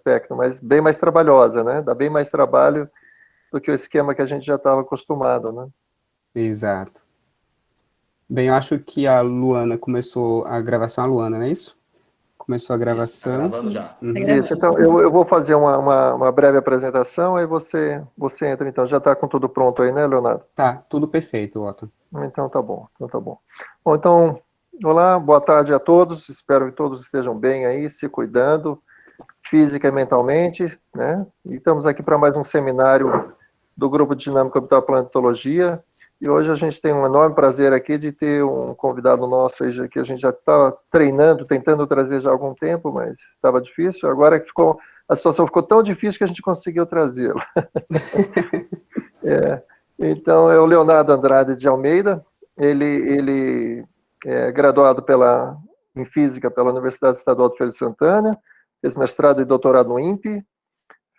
aspecto, mas bem mais trabalhosa, né? Dá bem mais trabalho do que o esquema que a gente já estava acostumado, né? Exato. Bem, eu acho que a Luana começou a gravação, a Luana, não é isso? Começou a Isso, tá gravação. gravando já. Tá Uhum. gravando. Isso, então eu vou fazer uma breve apresentação, aí você entra, então. Já está com tudo pronto aí, né, Leonardo? Tá, tudo perfeito, Otto. Então tá bom, então tá bom. Bom, então, olá, boa tarde a todos, espero que todos estejam bem aí, se cuidando, física e mentalmente, né? E estamos aqui para mais um seminário do Grupo de Dinâmica Orbital Planetologia, e hoje a gente tem um enorme prazer aqui de ter um convidado nosso aí, que a gente já está treinando, tentando trazer já há algum tempo, mas estava difícil, agora que a situação ficou tão difícil que a gente conseguiu trazê-lo. Então, é o Leonardo Andrade de Almeida, ele é graduado em Física pela Universidade Estadual de Feira de Santana, fez mestrado e doutorado no INPE,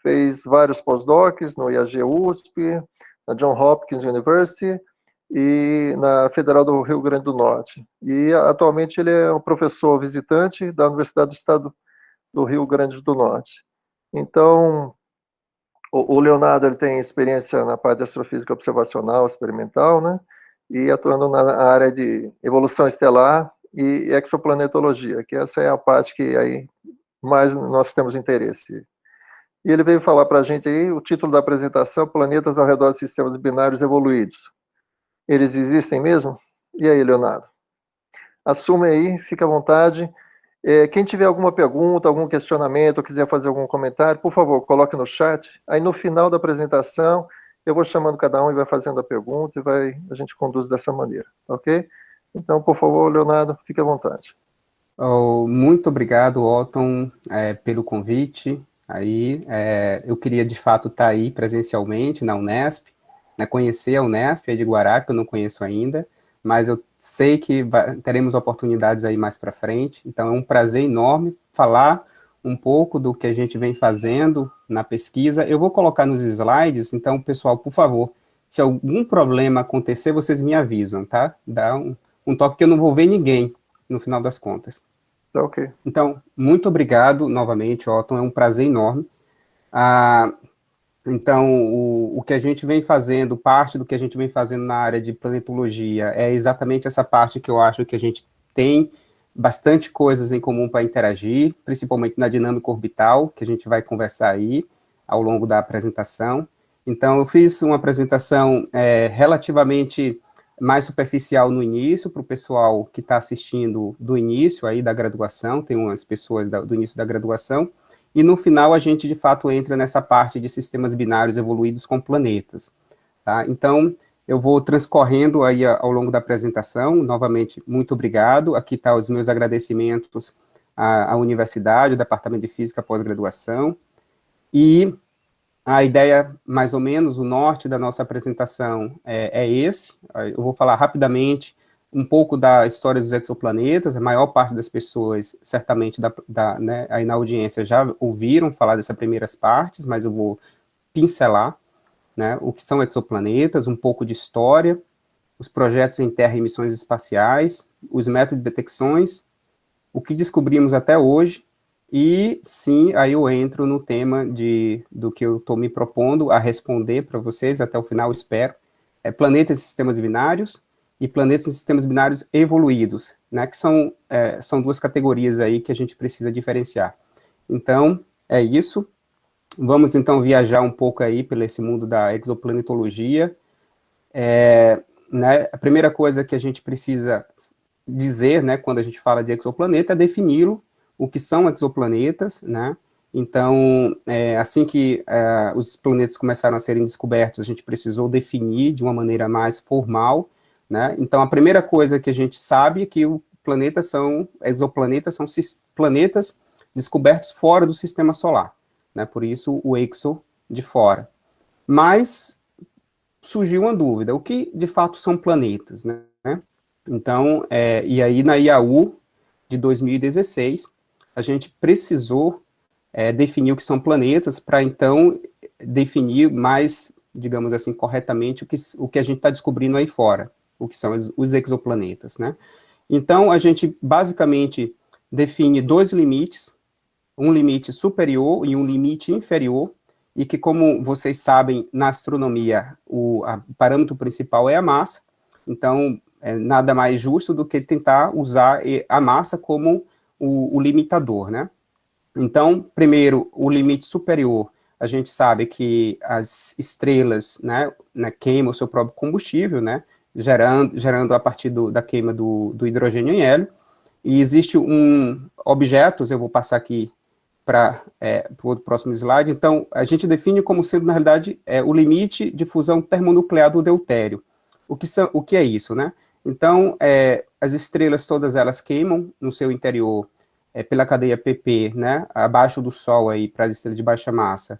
fez vários pós-docs no IAG-USP, na John Hopkins University e na Federal do Rio Grande do Norte. E atualmente ele é um professor visitante da Universidade do Estado do Rio Grande do Norte. Então, o Leonardo ele tem experiência na parte de astrofísica observacional, experimental, né? E atuando na área de evolução estelar e exoplanetologia, que essa é a parte que aí mais nós temos interesse. E ele veio falar para a gente aí, o título da apresentação, Planetas ao redor de sistemas binários evoluídos. Eles existem mesmo? E aí, Leonardo? Assume aí, fica à vontade. Quem tiver alguma pergunta, algum questionamento, ou quiser fazer algum comentário, por favor, coloque no chat. Aí no final da apresentação, eu vou chamando cada um e vai fazendo a pergunta e a gente conduz dessa maneira, ok? Então, por favor, Leonardo, fique à vontade. Muito obrigado, Otton, pelo convite. Aí, eu queria, de fato, estar aí presencialmente na Unesp, né, conhecer a Unesp de Guará, que eu não conheço ainda, mas eu sei que teremos oportunidades aí mais para frente, então é um prazer enorme falar um pouco do que a gente vem fazendo na pesquisa. Eu vou colocar nos slides, então, pessoal, por favor, se algum problema acontecer, vocês me avisam, tá? Dá um toque que eu não vou ver ninguém, no final das contas. Tá ok. Então, muito obrigado novamente, Otton, é um prazer enorme. Então, o que a gente vem fazendo, parte do que a gente vem fazendo na área de planetologia é exatamente essa parte que eu acho que a gente tem bastante coisas em comum para interagir, principalmente na dinâmica orbital, que a gente vai conversar aí ao longo da apresentação. Então, eu fiz uma apresentação relativamente mais superficial no início, para o pessoal que está assistindo do início aí da graduação, tem umas pessoas do início da graduação, e no final a gente, de fato, entra nessa parte de sistemas binários evoluídos com planetas. Tá? Então, eu vou transcorrendo aí ao longo da apresentação. Novamente, muito obrigado. Aqui estão os meus agradecimentos à universidade, ao Departamento de Física pós-graduação. E a ideia, mais ou menos, o norte da nossa apresentação é esse. Eu vou falar rapidamente um pouco da história dos exoplanetas. A maior parte das pessoas, certamente, né, aí na audiência já ouviram falar dessas primeiras partes, mas eu vou pincelar, né, o que são exoplanetas, um pouco de história, os projetos em Terra e missões espaciais, os métodos de detecções, o que descobrimos até hoje, e sim, aí eu entro no tema do que eu estou me propondo a responder para vocês até o final, espero, planetas e sistemas binários, e planetas e sistemas binários evoluídos, né, que são duas categorias aí que a gente precisa diferenciar. Então, é isso. Vamos, então, viajar um pouco aí pelo esse mundo da exoplanetologia. Né, a primeira coisa que a gente precisa dizer, né, quando a gente fala de exoplaneta, é defini-lo, o que são exoplanetas, né. Então, assim que os planetas começaram a serem descobertos, a gente precisou definir de uma maneira mais formal, né? Então, a primeira coisa que a gente sabe é que exoplanetas são planetas descobertos fora do sistema solar, né? Por isso o exo de fora. Mas surgiu uma dúvida, o que de fato são planetas, né? Então, e aí na IAU de 2016, a gente precisou definir o que são planetas para então definir mais, digamos assim, corretamente o que a gente está descobrindo aí fora, o que são os exoplanetas, né? Então, a gente basicamente define dois limites um limite superior e um limite inferior, e que, como vocês sabem, na astronomia, o parâmetro principal é a massa, então, é nada mais justo do que tentar usar a massa como o limitador, né? Então, primeiro, o limite superior, a gente sabe que as estrelas, né, queimam o seu próprio combustível, né, gerando a partir da queima do hidrogênio em hélio, e existe objetos, eu vou passar aqui para o próximo slide. Então, a gente define como sendo, na realidade, o limite de fusão termonuclear do deutério. O que é isso, né? Então, as estrelas, todas elas queimam no seu interior pela cadeia PP, né, abaixo do Sol, para as estrelas de baixa massa,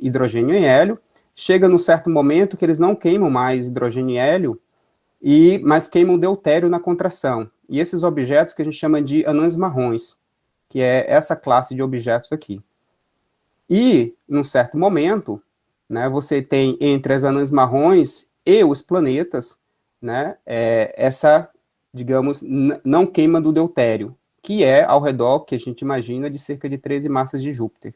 hidrogênio e hélio. Chega num certo momento que eles não queimam mais hidrogênio e hélio, mas queimam deutério na contração. E esses objetos que a gente chama de anãs marrons, que é essa classe de objetos aqui. E, num certo momento, né, você tem entre as anãs marrons e os planetas, né, essa, digamos, não queima do deutério, que é ao redor, que a gente imagina, de cerca de 13 massas de Júpiter.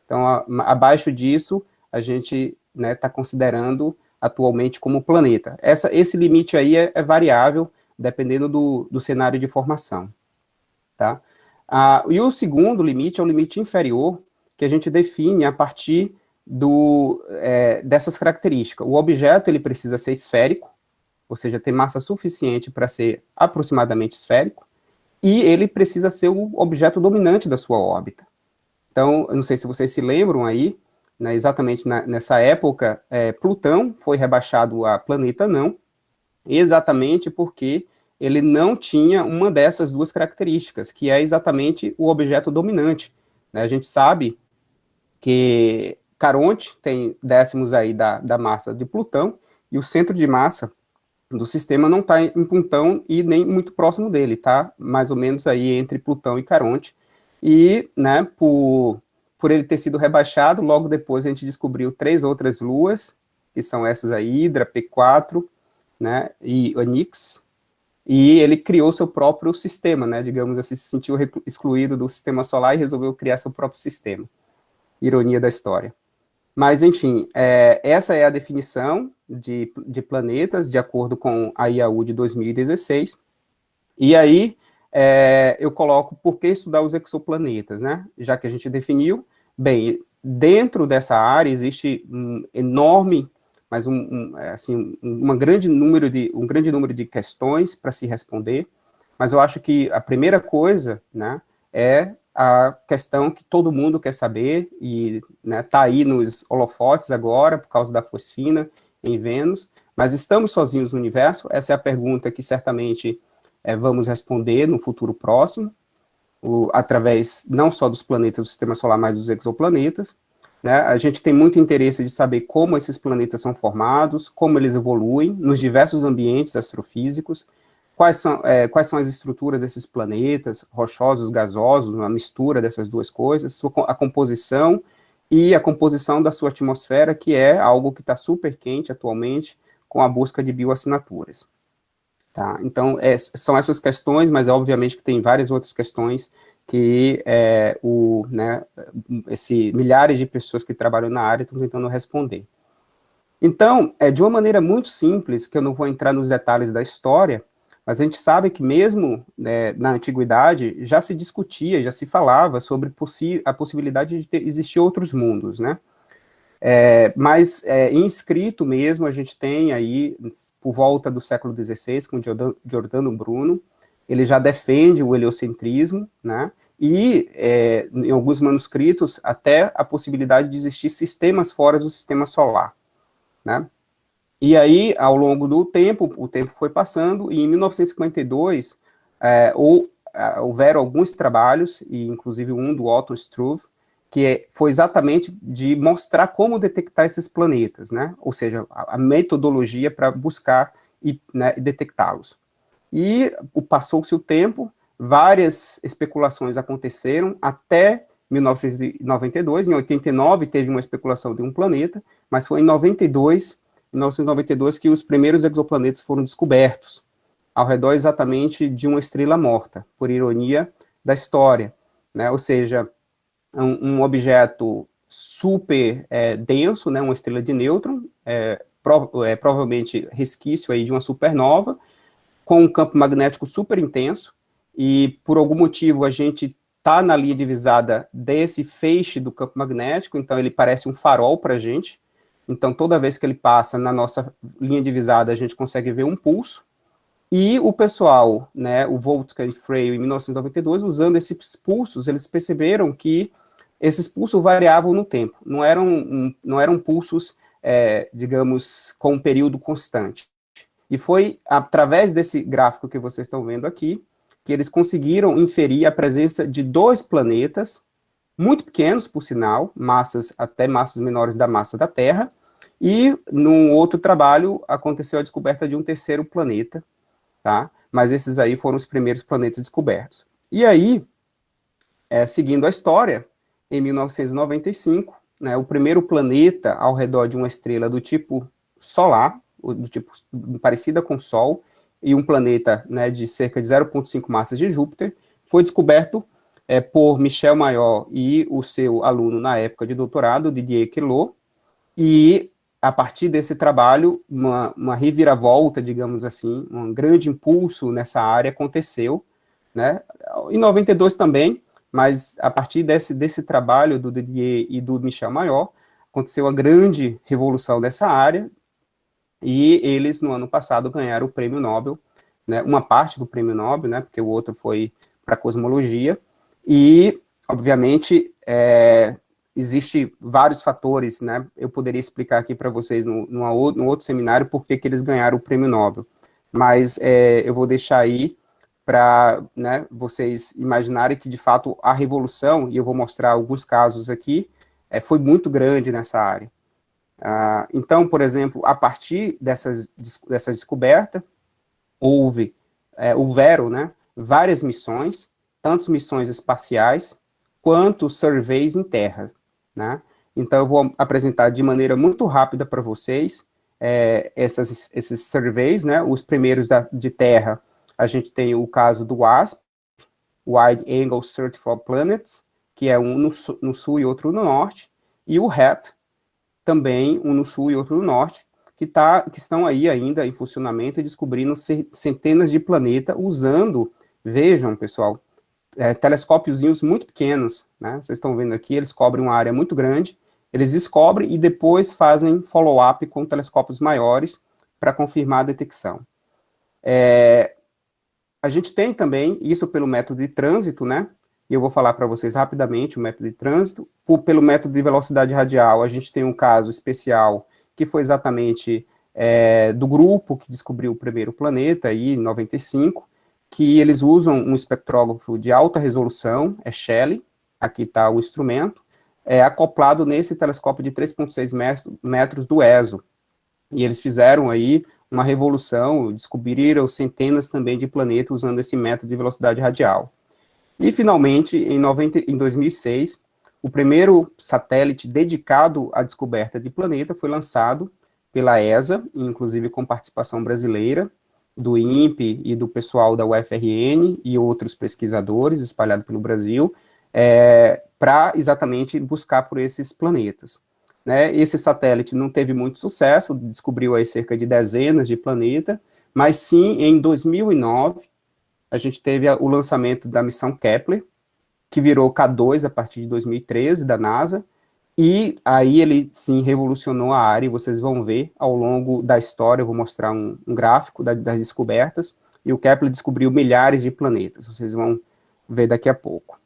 Então, abaixo disso, a gente está considerando atualmente como planeta. Esse limite aí é variável, dependendo do cenário de formação. Tá? E o segundo limite é o limite inferior, que a gente define a partir dessas características. O objeto ele precisa ser esférico, ou seja, ter massa suficiente para ser aproximadamente esférico, e ele precisa ser o objeto dominante da sua órbita. Então, eu não sei se vocês se lembram aí, né, exatamente nessa época, Plutão foi rebaixado a planeta não, exatamente porque ele não tinha uma dessas duas características, que é exatamente o objeto dominante. Né? A gente sabe que Caronte tem décimos aí da massa de Plutão, e o centro de massa do sistema não está em Plutão e nem muito próximo dele, está mais ou menos aí entre Plutão e Caronte. E, né, por ele ter sido rebaixado, logo depois a gente descobriu 3 outras luas, que são essas aí, Hidra, P4, né, e Onyx, e ele criou seu próprio sistema, né, digamos assim, se sentiu excluído do sistema solar e resolveu criar seu próprio sistema. Ironia da história. Mas, enfim, essa é a definição de planetas, de acordo com a IAU de 2016. E aí, eu coloco por que estudar os exoplanetas, né? Já que a gente definiu, bem, dentro dessa área existe um enorme, mas um grande número de questões para se responder, mas eu acho que a primeira coisa, né, é a questão que todo mundo quer saber, e está aí nos holofotes agora, por causa da fosfina em Vênus, mas estamos sozinhos no universo? Essa é a pergunta que certamente vamos responder no futuro próximo, através não só dos planetas do Sistema Solar, mas dos exoplanetas. Né? A gente tem muito interesse de saber como esses planetas são formados, como eles evoluem nos diversos ambientes astrofísicos, quais são as estruturas desses planetas, rochosos, gasosos, uma mistura dessas duas coisas, a composição e a composição da sua atmosfera, que é algo que está super quente atualmente, com a busca de bioassinaturas. Tá? Então, são essas questões, mas obviamente que tem várias outras questões que milhares de pessoas que trabalham na área estão tentando responder. Então, de uma maneira muito simples, que eu não vou entrar nos detalhes da história, mas a gente sabe que mesmo na antiguidade já se discutia, já se falava sobre a possibilidade de existir outros mundos, né? Mas em escrito mesmo, a gente tem aí, por volta do século XVI, com Giordano Bruno, ele já defende o heliocentrismo, né? E em alguns manuscritos, até a possibilidade de existir sistemas fora do sistema solar, né? E aí, ao longo do tempo, o tempo foi passando, e em 1952, houveram alguns trabalhos, e inclusive um do Otto Struve, que foi exatamente de mostrar como detectar esses planetas, né? Ou seja, a metodologia para buscar e detectá-los. E passou-se o tempo, várias especulações aconteceram até 1992, em 89 teve uma especulação de um planeta, mas foi em 1992 que os primeiros exoplanetas foram descobertos, ao redor exatamente de uma estrela morta, por ironia da história, né? Ou seja, um objeto super denso, né, uma estrela de nêutron, provavelmente resquício aí de uma supernova, com um campo magnético super intenso, e por algum motivo a gente está na linha divisada desse feixe do campo magnético, então ele parece um farol para a gente. Então toda vez que ele passa na nossa linha divisada, a gente consegue ver um pulso. E o pessoal, né, o Voltzka e Freio, em 1992, usando esses pulsos, eles perceberam que esses pulsos variavam no tempo, não eram pulsos, digamos, com um período constante. E foi através desse gráfico que vocês estão vendo aqui, que eles conseguiram inferir a presença de 2 planetas, muito pequenos, por sinal, até massas menores da massa da Terra, e num outro trabalho aconteceu a descoberta de um 3º planeta, tá? Mas esses aí foram os primeiros planetas descobertos. E aí, seguindo a história, em 1995, né, o primeiro planeta ao redor de uma estrela do tipo solar, do tipo parecida com o Sol, e um planeta, né, de cerca de 0,5 massas de Júpiter, foi descoberto por Michel Mayor e o seu aluno na época de doutorado, Didier Queloz, e a partir desse trabalho, uma reviravolta, digamos assim, um grande impulso nessa área aconteceu, né, em 92 também, mas a partir desse trabalho do Didier e do Michel Mayor, aconteceu a grande revolução dessa área, e eles, no ano passado, ganharam o prêmio Nobel, né, uma parte do prêmio Nobel, né, porque o outro foi para cosmologia, e, obviamente, existe vários fatores, né, eu poderia explicar aqui para vocês no outro seminário por que eles ganharam o prêmio Nobel, mas eu vou deixar aí para, né, vocês imaginarem que, de fato, a revolução, e eu vou mostrar alguns casos aqui, foi muito grande nessa área. Então, por exemplo, a partir dessa descoberta, houveram, né, várias missões, tanto missões espaciais, quanto surveys em terra, né? Então, eu vou apresentar de maneira muito rápida para vocês esses surveys, né? Os primeiros de terra, a gente tem o caso do WASP, Wide Angle Search for Planets, que é um no sul e outro no norte, e o HAT, também um no sul e outro no norte, que estão aí ainda em funcionamento e descobrindo centenas de planetas usando, vejam, pessoal, telescópiozinhos muito pequenos, né? Vocês estão vendo aqui, eles cobrem uma área muito grande, eles descobrem e depois fazem follow-up com telescópios maiores para confirmar a detecção. A gente tem também isso pelo método de trânsito, né? E eu vou falar para vocês rapidamente o método de trânsito. Pelo método de velocidade radial, a gente tem um caso especial que foi exatamente do grupo que descobriu o primeiro planeta, aí, em 95, que eles usam um espectrógrafo de alta resolução, Shelley, aqui está o instrumento, acoplado nesse telescópio de 3,6 metros do ESO. E eles fizeram aí uma revolução, descobriram centenas também de planetas usando esse método de velocidade radial. E, finalmente, em 2006, o primeiro satélite dedicado à descoberta de planeta foi lançado pela ESA, inclusive com participação brasileira, do INPE e do pessoal da UFRN e outros pesquisadores espalhados pelo Brasil, para exatamente buscar por esses planetas. Né? Esse satélite não teve muito sucesso, descobriu aí cerca de dezenas de planetas, mas sim, em 2009, a gente teve o lançamento da missão Kepler, que virou K2 a partir de 2013, da NASA, e aí ele, sim, revolucionou a área, e vocês vão ver ao longo da história, eu vou mostrar um gráfico das descobertas, e o Kepler descobriu milhares de planetas, vocês vão ver daqui a pouco.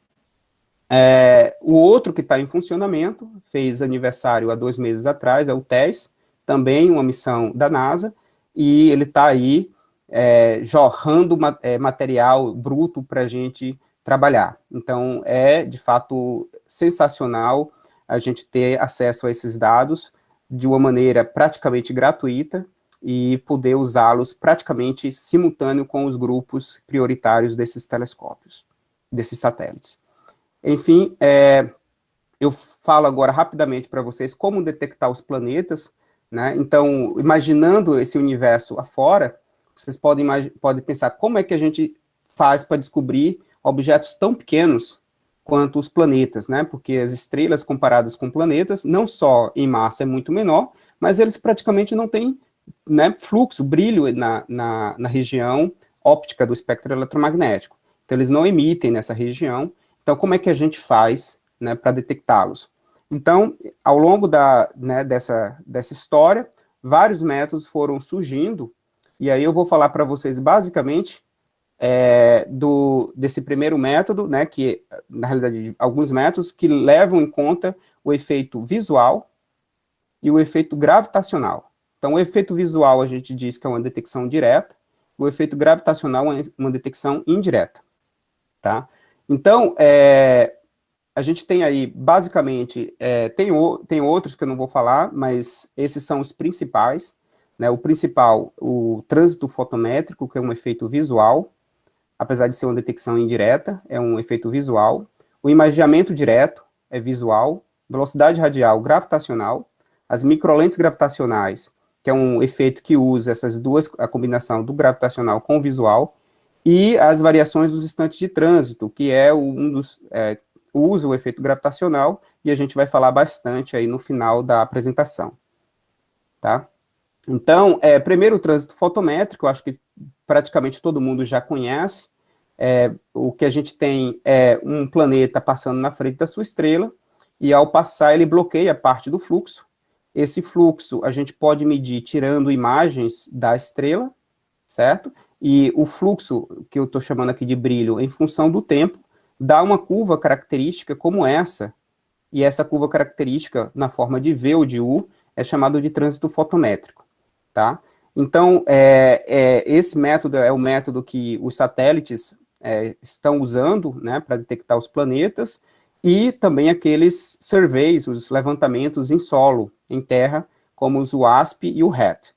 O outro que está em funcionamento, fez aniversário há 2 meses atrás, é o TESS, também uma missão da NASA, e ele está aí jorrando material bruto para a gente trabalhar. Então, de fato, sensacional a gente ter acesso a esses dados de uma maneira praticamente gratuita e poder usá-los praticamente simultâneo com os grupos prioritários desses telescópios, desses satélites. Enfim, eu falo agora rapidamente para vocês como detectar os planetas, né? Então, imaginando esse universo afora, vocês podem pensar como é que a gente faz para descobrir objetos tão pequenos quanto os planetas, né? Porque as estrelas comparadas com planetas, não só em massa é muito menor, mas eles praticamente não têm, né, fluxo, brilho na região óptica do espectro eletromagnético. Então, eles não emitem nessa região. Então, como é que a gente faz, né, para detectá-los? Então, ao longo dessa história, vários métodos foram surgindo, e aí eu vou falar para vocês, basicamente, desse primeiro método, né, que, na realidade, alguns métodos que levam em conta o efeito visual e o efeito gravitacional. Então, o efeito visual, a gente diz que é uma detecção direta, o efeito gravitacional é uma detecção indireta, tá? Então, a gente tem aí, basicamente, tem outros que eu não vou falar, mas esses são os principais, né? O principal, o trânsito fotométrico, que é um efeito visual, apesar de ser uma detecção indireta, é um efeito visual. O imageamento direto é visual, velocidade radial gravitacional, as microlentes gravitacionais, que é um efeito que usa essas duas, a combinação do gravitacional com o visual, e as variações dos instantes de trânsito, que é usa o efeito gravitacional, e a gente vai falar bastante aí no final da apresentação, tá? Então, primeiro o trânsito fotométrico, eu acho que praticamente todo mundo já conhece. O que a gente tem é um planeta passando na frente da sua estrela, e ao passar ele bloqueia parte do fluxo. Esse fluxo a gente pode medir tirando imagens da estrela, certo? E o fluxo, que eu estou chamando aqui de brilho, em função do tempo, dá uma curva característica como essa, e essa curva característica, na forma de V ou de U, é chamado de trânsito fotométrico, tá? Então, esse método é o método que os satélites estão usando, né, para detectar os planetas, e também aqueles surveys, os levantamentos em solo, em terra, como os WASP e o HAT,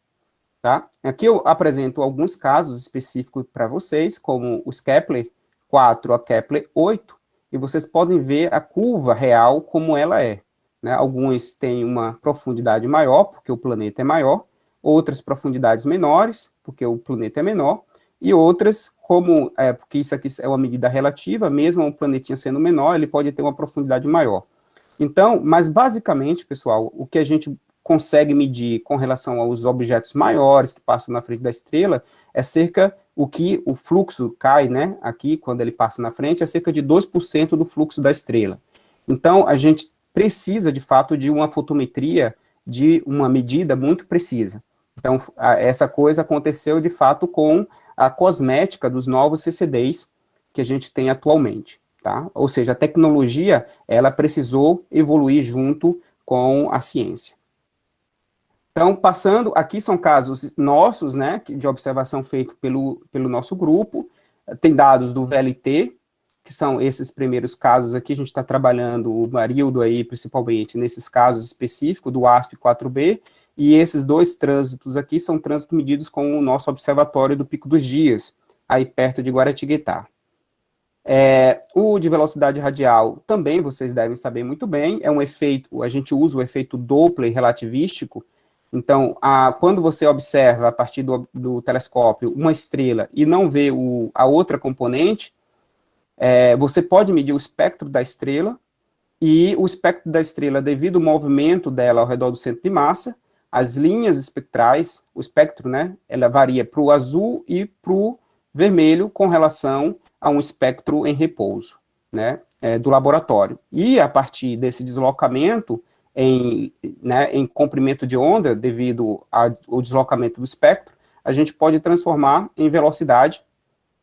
tá? Aqui eu apresento alguns casos específicos para vocês, como os Kepler 4 a Kepler 8, e vocês podem ver a curva real como ela é, né? Alguns têm uma profundidade maior, porque o planeta é maior, outras profundidades menores, porque o planeta é menor, e outras, porque isso aqui é uma medida relativa, mesmo o planetinha sendo menor, ele pode ter uma profundidade maior. Então, mas basicamente, pessoal, o que a gente consegue medir com relação aos objetos maiores que passam na frente da estrela é o fluxo cai, né, aqui, quando ele passa na frente, é cerca de 2% do fluxo da estrela. Então, a gente precisa, de fato, de uma fotometria, de uma medida muito precisa. Então, essa coisa aconteceu, de fato, com a cosmética dos novos CCDs que a gente tem atualmente, tá? Ou seja, a tecnologia, ela precisou evoluir junto com a ciência. Então, passando, aqui são casos nossos, né, de observação feito pelo nosso grupo, tem dados do VLT, que são esses primeiros casos aqui, a gente está trabalhando o Marildo aí, principalmente, nesses casos específicos, do ASP4B, e esses dois trânsitos aqui são trânsitos medidos com o nosso observatório do Pico dos Dias, aí perto de Guaratinguetá. O de velocidade radial, também vocês devem saber muito bem, é um efeito, a gente usa o efeito Doppler relativístico. Então, quando você observa a partir do telescópio uma estrela e não vê a outra componente, você pode medir o espectro da estrela, e o espectro da estrela, devido ao movimento dela ao redor do centro de massa, as linhas espectrais, o espectro, né, ela varia para o azul e para o vermelho com relação a um espectro em repouso, né, do laboratório. E a partir desse deslocamento em comprimento de onda, devido ao deslocamento do espectro, a gente pode transformar em velocidade,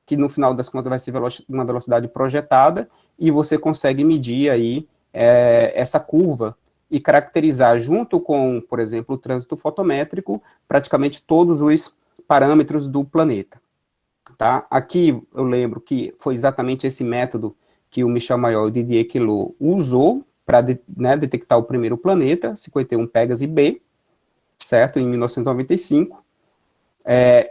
que no final das contas vai ser uma velocidade projetada, e você consegue medir aí essa curva e caracterizar junto com, por exemplo, o trânsito fotométrico, praticamente todos os parâmetros do planeta. Tá? Aqui eu lembro que foi exatamente esse método que o Michel Mayor e o Didier Queloz usou para detectar o primeiro planeta, 51 Pégase B, certo? Em 1995.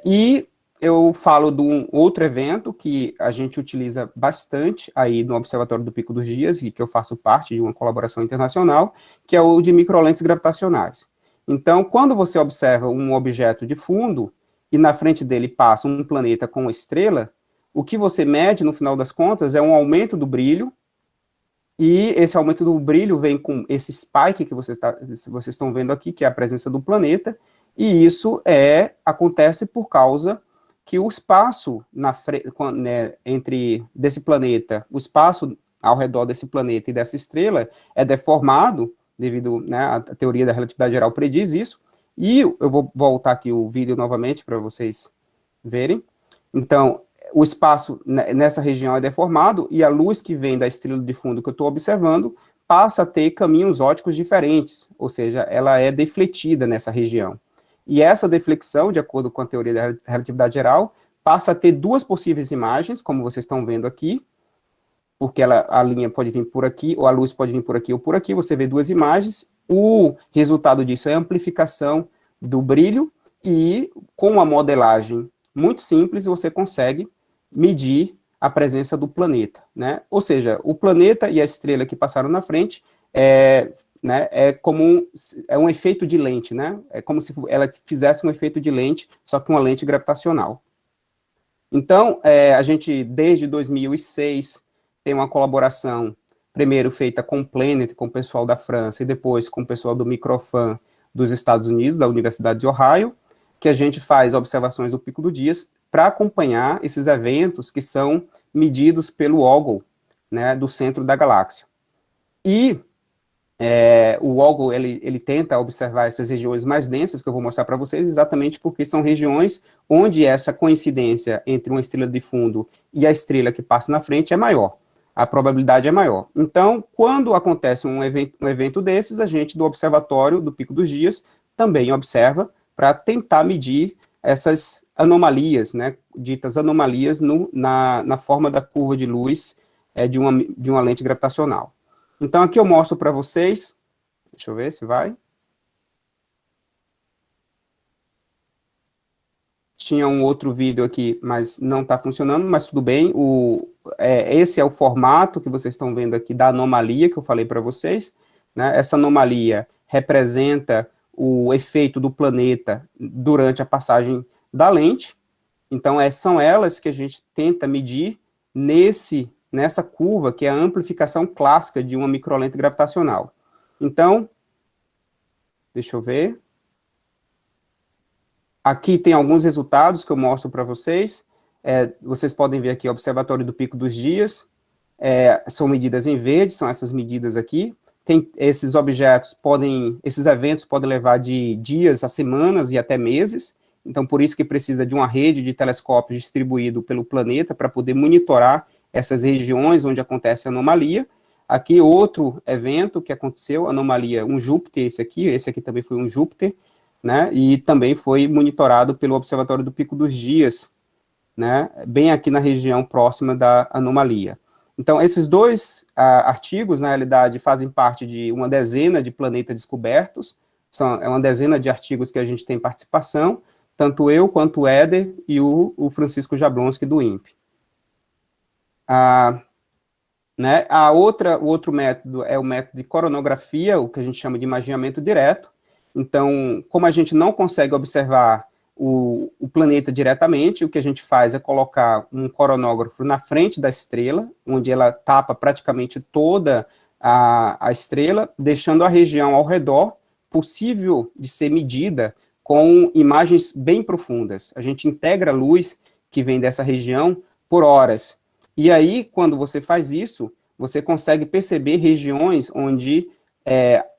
E eu falo de um outro evento que a gente utiliza bastante aí no Observatório do Pico dos Dias, e que eu faço parte de uma colaboração internacional, que é o de microlentes gravitacionais. Então, quando você observa um objeto de fundo, e na frente dele passa um planeta com uma estrela, o que você mede, no final das contas, é um aumento do brilho, E esse aumento do brilho vem com esse spike que vocês estão vendo aqui, que é a presença do planeta, e isso acontece por causa que o espaço entre desse planeta, o espaço ao redor desse planeta e dessa estrela é deformado, devido, né, a teoria da relatividade geral prediz isso, e eu vou voltar aqui o vídeo novamente para vocês verem. Então, o espaço nessa região é deformado, e a luz que vem da estrela de fundo que eu estou observando passa a ter caminhos ópticos diferentes, ou seja, ela é defletida nessa região. E essa deflexão, de acordo com a teoria da relatividade geral, passa a ter duas possíveis imagens, como vocês estão vendo aqui, porque a linha pode vir por aqui, ou a luz pode vir por aqui ou por aqui, você vê duas imagens, o resultado disso é a amplificação do brilho, e com uma modelagem muito simples, você consegue medir a presença do planeta, né? Ou seja, o planeta e a estrela que passaram na frente é como um efeito de lente, né? É como se ela fizesse um efeito de lente, só que uma lente gravitacional. Então, a gente, desde 2006, tem uma colaboração, primeiro feita com o Planet, com o pessoal da França, e depois com o pessoal do Microfan dos Estados Unidos, da Universidade de Ohio, que a gente faz observações do Pico do Dias para acompanhar esses eventos que são medidos pelo Hubble, né, do centro da galáxia. E o Hubble, ele tenta observar essas regiões mais densas, que eu vou mostrar para vocês, exatamente porque são regiões onde essa coincidência entre uma estrela de fundo e a estrela que passa na frente é maior. A probabilidade é maior. Então, quando acontece um evento desses, a gente, do Observatório do Pico dos Dias, também observa para tentar medir essas anomalias, né, ditas anomalias na forma da curva de luz de uma lente gravitacional. Então, aqui eu mostro para vocês, deixa eu ver se vai. Tinha um outro vídeo aqui, mas não está funcionando, mas tudo bem. Esse é o formato que vocês estão vendo aqui da anomalia que eu falei para vocês, né? Essa anomalia representa o efeito do planeta durante a passagem da lente. Então, são elas que a gente tenta medir nessa curva, que é a amplificação clássica de uma microlente gravitacional. Então, deixa eu ver. Aqui tem alguns resultados que eu mostro para vocês. Vocês podem ver aqui o Observatório do Pico dos Dias. São medidas em verde, são essas medidas aqui. Esses eventos podem levar de dias a semanas e até meses. Então, por isso que precisa de uma rede de telescópios distribuído pelo planeta para poder monitorar essas regiões onde acontece a anomalia. Aqui, outro evento que aconteceu, anomalia, um Júpiter, esse aqui também foi um Júpiter, né, e também foi monitorado pelo Observatório do Pico dos Dias, né, bem aqui na região próxima da anomalia. Então, esses dois artigos, na realidade, fazem parte de uma dezena de planetas descobertos, é uma dezena de artigos que a gente tem participação, tanto eu quanto o Éder e o Francisco Jablonski do INPE. Né, o outro método é o método de coronografia, o que a gente chama de imaginamento direto. Então, como a gente não consegue observar o planeta diretamente, o que a gente faz é colocar um coronógrafo na frente da estrela, onde ela tapa praticamente toda a estrela, deixando a região ao redor possível de ser medida com imagens bem profundas. A gente integra a luz que vem dessa região por horas. E aí, quando você faz isso, você consegue perceber regiões onde,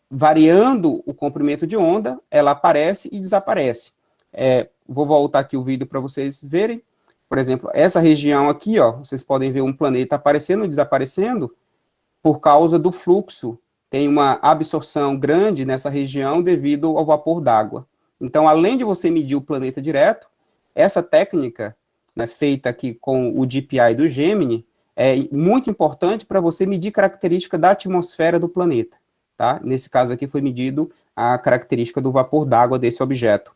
variando o comprimento de onda, ela aparece e desaparece. Vou voltar aqui o vídeo para vocês verem. Por exemplo, essa região aqui, ó, vocês podem ver um planeta aparecendo e desaparecendo por causa do fluxo. Tem uma absorção grande nessa região devido ao vapor d'água. Então, além de você medir o planeta direto, essa técnica, né, feita aqui com o DPI do Gemini, é muito importante para você medir característica da atmosfera do planeta. Tá? Nesse caso aqui foi medido a característica do vapor d'água desse objeto.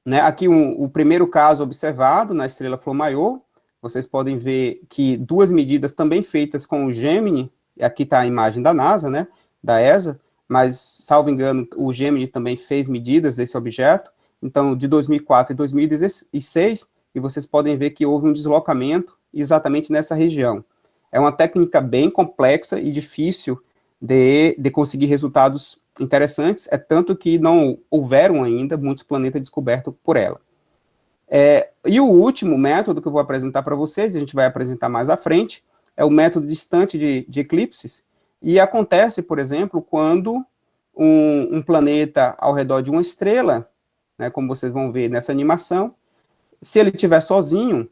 Né, aqui o primeiro caso observado na estrela Flor-Maior, vocês podem ver que duas medidas também feitas com o Gemini, aqui está a imagem da NASA, né, da ESA, mas, salvo engano, o Gemini também fez medidas desse objeto, então, de 2004 e 2016, e vocês podem ver que houve um deslocamento exatamente nessa região. É uma técnica bem complexa e difícil de conseguir resultados interessantes, é tanto que não houveram ainda muitos planetas descobertos por ela. E o último método que eu vou apresentar para vocês, a gente vai apresentar mais à frente, é o método distante de eclipses, e acontece, por exemplo, quando um planeta ao redor de uma estrela, né, como vocês vão ver nessa animação, se ele estiver sozinho,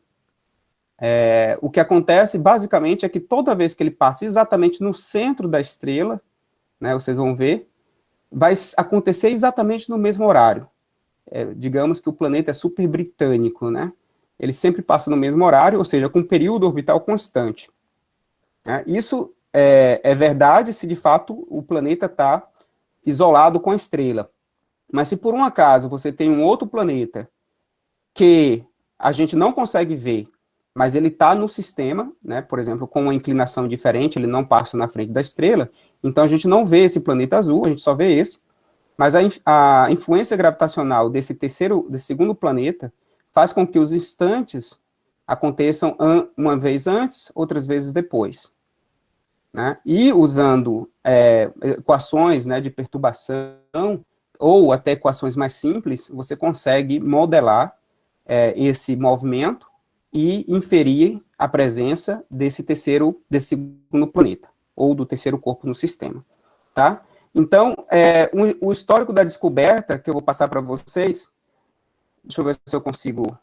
o que acontece, basicamente, é que toda vez que ele passa exatamente no centro da estrela, né, vocês vão ver, vai acontecer exatamente no mesmo horário. Digamos que o planeta é super britânico, né? Ele sempre passa no mesmo horário, ou seja, com um período orbital constante. Isso é verdade se, de fato, o planeta está isolado com a estrela. Mas se, por um acaso, você tem um outro planeta que a gente não consegue ver, mas ele está no sistema, né? Por exemplo, com uma inclinação diferente, ele não passa na frente da estrela, então a gente não vê esse planeta azul, a gente só vê esse, mas a influência gravitacional desse segundo planeta faz com que os instantes aconteçam uma vez antes, outras vezes depois. Né? E usando equações, né, de perturbação, ou até equações mais simples, você consegue modelar esse movimento e inferir a presença desse segundo planeta, ou do terceiro corpo no sistema. Tá? Então, o histórico da descoberta, que eu vou passar para vocês, deixa eu ver se eu consigo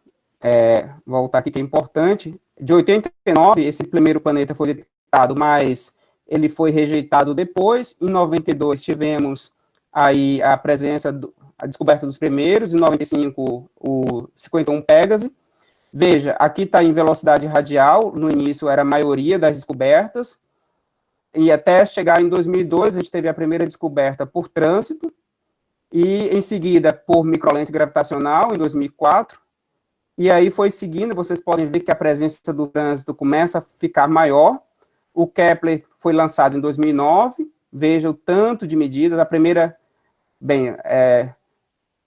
voltar aqui, que é importante. De 89, esse primeiro planeta foi detectado, mas ele foi rejeitado depois. Em 92, tivemos aí a descoberta dos primeiros. Em 95, o 51 Pégase. Veja, aqui está em velocidade radial. No início, era a maioria das descobertas. E até chegar em 2002, a gente teve a primeira descoberta por trânsito, e em seguida por microlente gravitacional, em 2004, e aí foi seguindo, vocês podem ver que a presença do trânsito começa a ficar maior. O Kepler foi lançado em 2009, veja o tanto de medidas, a primeira,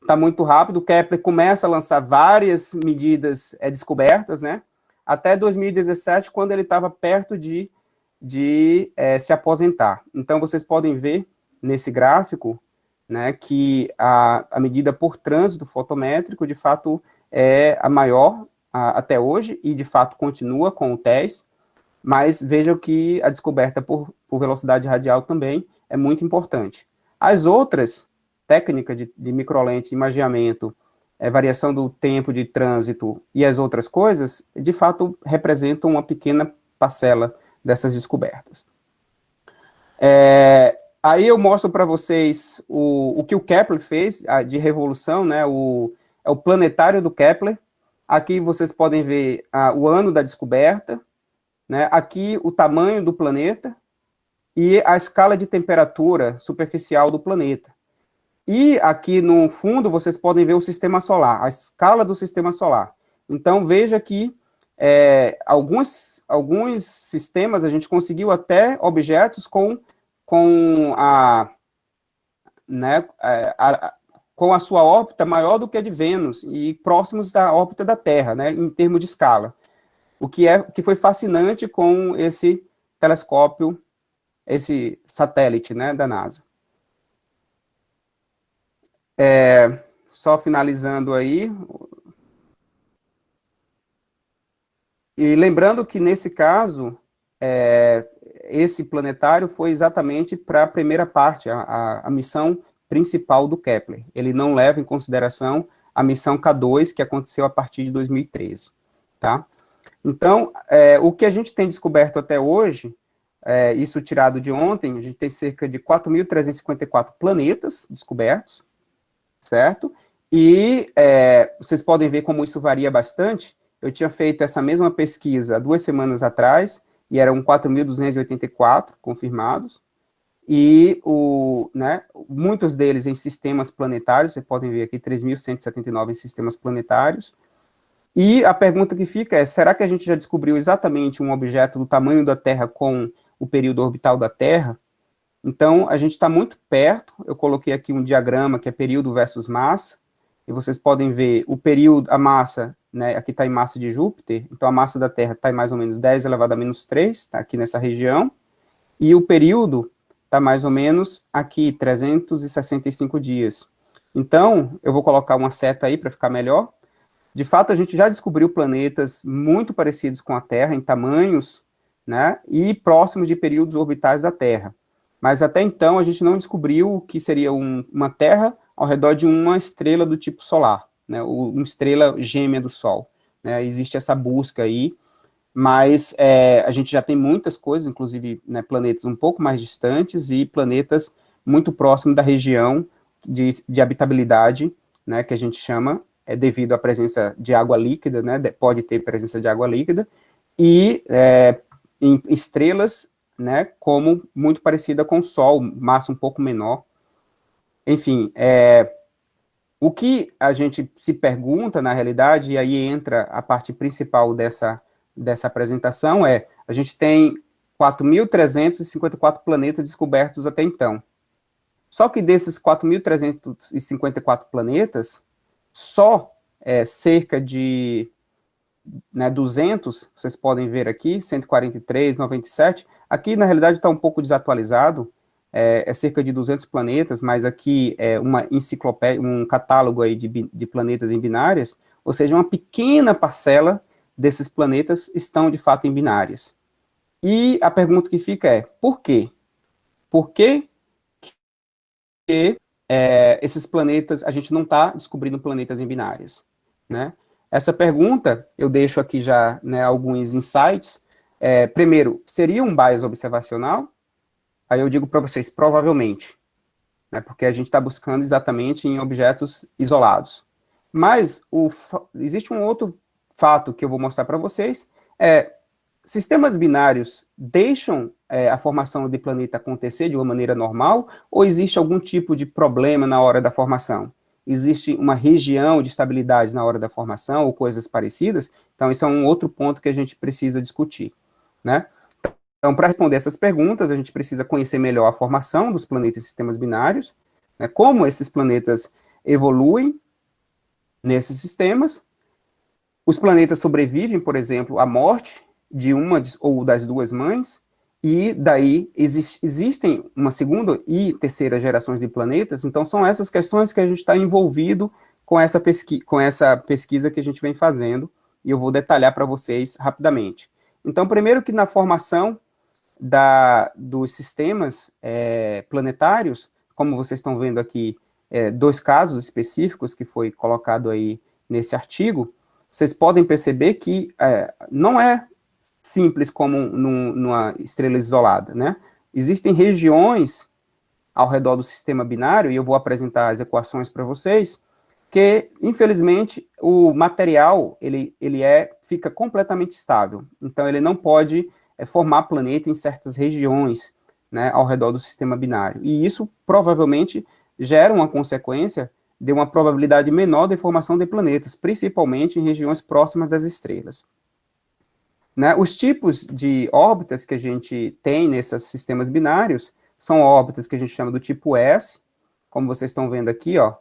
está muito rápido, o Kepler começa a lançar várias medidas descobertas, né, até 2017, quando ele estava perto de se aposentar. Então, vocês podem ver nesse gráfico, né, que a medida por trânsito fotométrico, de fato, é a maior até hoje, e de fato continua com o TESS, mas vejam que a descoberta por velocidade radial também é muito importante. As outras técnicas de microlente, imageamento, variação do tempo de trânsito e as outras coisas, de fato, representam uma pequena parcela dessas descobertas. Aí eu mostro para vocês o que o Kepler fez de revolução, né, é o planetário do Kepler. Aqui vocês podem ver o ano da descoberta, né, aqui o tamanho do planeta e a escala de temperatura superficial do planeta. E aqui no fundo vocês podem ver o sistema solar, a escala do sistema solar. Então veja que alguns sistemas a gente conseguiu até objetos com a sua órbita maior do que a de Vênus e próximos da órbita da Terra, né, em termos de escala. O que foi fascinante com esse telescópio, esse satélite, né, da NASA. Só finalizando aí. E lembrando que, nesse caso, esse planetário foi exatamente para a primeira parte, a missão principal do Kepler. Ele não leva em consideração a missão K2, que aconteceu a partir de 2013. Tá? Então, o que a gente tem descoberto até hoje, isso tirado de ontem, a gente tem cerca de 4.354 planetas descobertos, certo? E vocês podem ver como isso varia bastante. Eu tinha feito essa mesma pesquisa 2 semanas atrás, e eram 4.284 confirmados, e muitos deles em sistemas planetários, vocês podem ver aqui 3.179 em sistemas planetários, e a pergunta que fica é, será que a gente já descobriu exatamente um objeto do tamanho da Terra com o período orbital da Terra? Então, a gente está muito perto. Eu coloquei aqui um diagrama que é período versus massa, e vocês podem ver o período, a massa né, aqui está em massa de Júpiter, então a massa da Terra está em mais ou menos 10 elevado a menos 3, está aqui nessa região, e o período está mais ou menos aqui, 365 dias. Então, eu vou colocar uma seta aí para ficar melhor. De fato, a gente já descobriu planetas muito parecidos com a Terra, em tamanhos, né, e próximos de períodos orbitais da Terra. Mas até então, a gente não descobriu o que seria uma Terra ao redor de uma estrela do tipo solar, né, uma estrela gêmea do Sol. Né, existe essa busca aí, mas a gente já tem muitas coisas, inclusive, né, planetas um pouco mais distantes e planetas muito próximos da região de habitabilidade, né, que a gente chama, devido à presença de água líquida, né, pode ter presença de água líquida, e em estrelas, né, como muito parecida com o Sol, massa um pouco menor. Enfim, o que a gente se pergunta, na realidade, e aí entra a parte principal dessa apresentação, a gente tem 4.354 planetas descobertos até então. Só que desses 4.354 planetas, só cerca de 200, vocês podem ver aqui, 143, 97, aqui na realidade está um pouco desatualizado, cerca de 200 planetas, mas aqui é uma enciclopédia, um catálogo aí de planetas em binárias, ou seja, uma pequena parcela desses planetas estão de fato em binárias. E a pergunta que fica é, por quê? Por que esses planetas, a gente não está descobrindo planetas em binárias, né? Essa pergunta, eu deixo aqui já, né, alguns insights. Primeiro, seria um bias observacional? Aí eu digo para vocês, provavelmente, né, porque a gente está buscando exatamente em objetos isolados. Mas existe um outro fato que eu vou mostrar para vocês, sistemas binários deixam a formação de planeta acontecer de uma maneira normal, ou existe algum tipo de problema na hora da formação? Existe uma região de estabilidade na hora da formação, ou coisas parecidas? Então, isso é um outro ponto que a gente precisa discutir, né? Então, para responder essas perguntas, a gente precisa conhecer melhor a formação dos planetas e sistemas binários, né, como esses planetas evoluem nesses sistemas. Os planetas sobrevivem, por exemplo, à morte de uma ou das duas mães, e daí existem uma segunda e terceira gerações de planetas. Então, são essas questões que a gente está envolvido com essa pesquisa que a gente vem fazendo, e eu vou detalhar para vocês rapidamente. Então, primeiro que na formação dos sistemas planetários, como vocês estão vendo aqui, dois casos específicos que foi colocado aí nesse artigo, vocês podem perceber que não é simples como numa estrela isolada, né? Existem regiões ao redor do sistema binário, e eu vou apresentar as equações para vocês, que, infelizmente, o material, ele fica completamente estável. Então, ele não pode formar planeta em certas regiões, né, ao redor do sistema binário. E isso, provavelmente, gera uma consequência de uma probabilidade menor de formação de planetas, principalmente em regiões próximas das estrelas. Né, os tipos de órbitas que a gente tem nesses sistemas binários são órbitas que a gente chama do tipo S, como vocês estão vendo aqui, ó,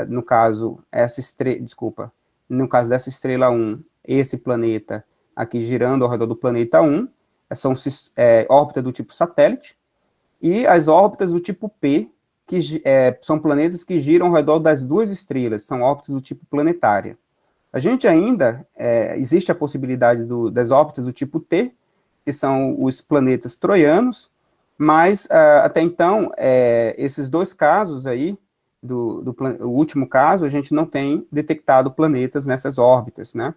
no caso dessa estrela 1, esse planeta aqui girando ao redor do planeta 1, são órbitas do tipo satélite, e as órbitas do tipo P, que são planetas que giram ao redor das duas estrelas, são órbitas do tipo planetária. A gente ainda, existe a possibilidade das órbitas do tipo T, que são os planetas troianos, mas até então, esses dois casos aí, o último caso, a gente não tem detectado planetas nessas órbitas, né?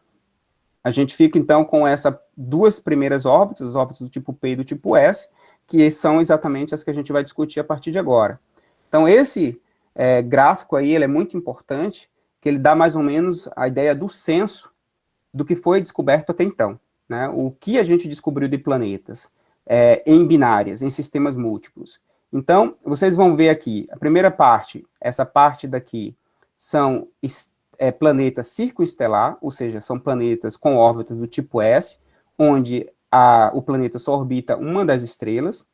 A gente fica, então, com essas duas primeiras órbitas, as órbitas do tipo P e do tipo S, que são exatamente as que a gente vai discutir a partir de agora. Então, esse gráfico aí, ele é muito importante, que ele dá mais ou menos a ideia do censo do que foi descoberto até então, né? O que a gente descobriu de planetas em binárias, em sistemas múltiplos. Então, vocês vão ver aqui, a primeira parte, essa parte daqui, são planetas circunestelar, ou seja, são planetas com órbitas do tipo S, onde o planeta só orbita uma das estrelas,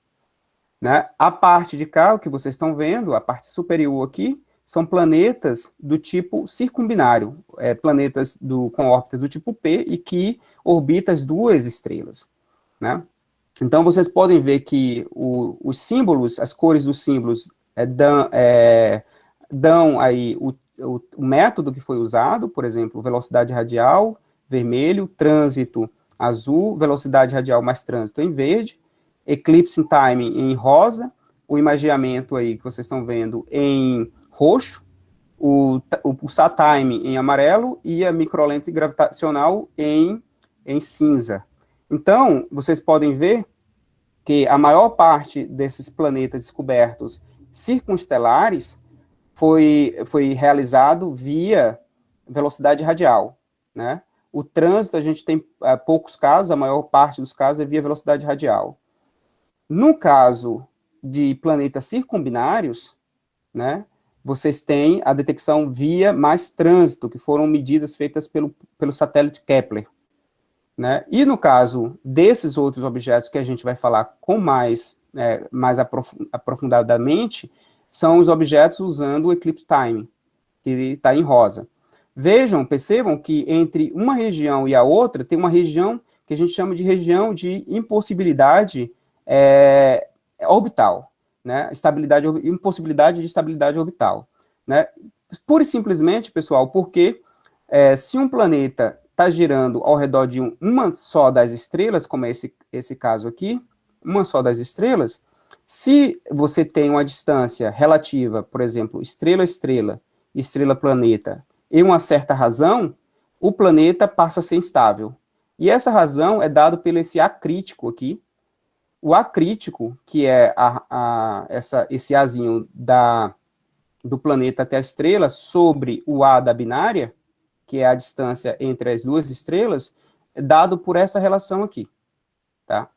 né? A parte de cá, o que vocês estão vendo, a parte superior aqui, são planetas do tipo circumbinário, planetas com órbitas do tipo P e que orbitam as duas estrelas, né? Então, vocês podem ver que os símbolos, as cores dos símbolos dão aí o método que foi usado, por exemplo, velocidade radial, vermelho, trânsito, azul, velocidade radial mais trânsito em verde, eclipse time em rosa, o imageamento aí que vocês estão vendo em roxo, o SAT-time em amarelo e a microlente gravitacional em cinza. Então, vocês podem ver que a maior parte desses planetas descobertos circunstelares foi realizado via velocidade radial, né? O trânsito, a gente tem poucos casos, a maior parte dos casos é via velocidade radial. No caso de planetas circumbinários, né, vocês têm a detecção via mais trânsito, que foram medidas feitas pelo satélite Kepler, né? E no caso desses outros objetos que a gente vai falar com mais aprofundadamente, são os objetos usando o eclipse time, que está em rosa. Vejam, percebam que entre uma região e a outra, tem uma região que a gente chama de região de impossibilidade orbital, né? Impossibilidade de estabilidade orbital, né? Pura e simplesmente, pessoal, porque se um planeta está girando ao redor de uma só das estrelas, como é esse caso aqui, uma só das estrelas, se você tem uma distância relativa, por exemplo, estrela-estrela, estrela-planeta, em uma certa razão, o planeta passa a ser instável. E essa razão é dada pelo esse acrítico aqui. O acrítico, que é esse azinho do planeta até a estrela, sobre o A da binária, que é a distância entre as duas estrelas, é dado por essa relação aqui, tá?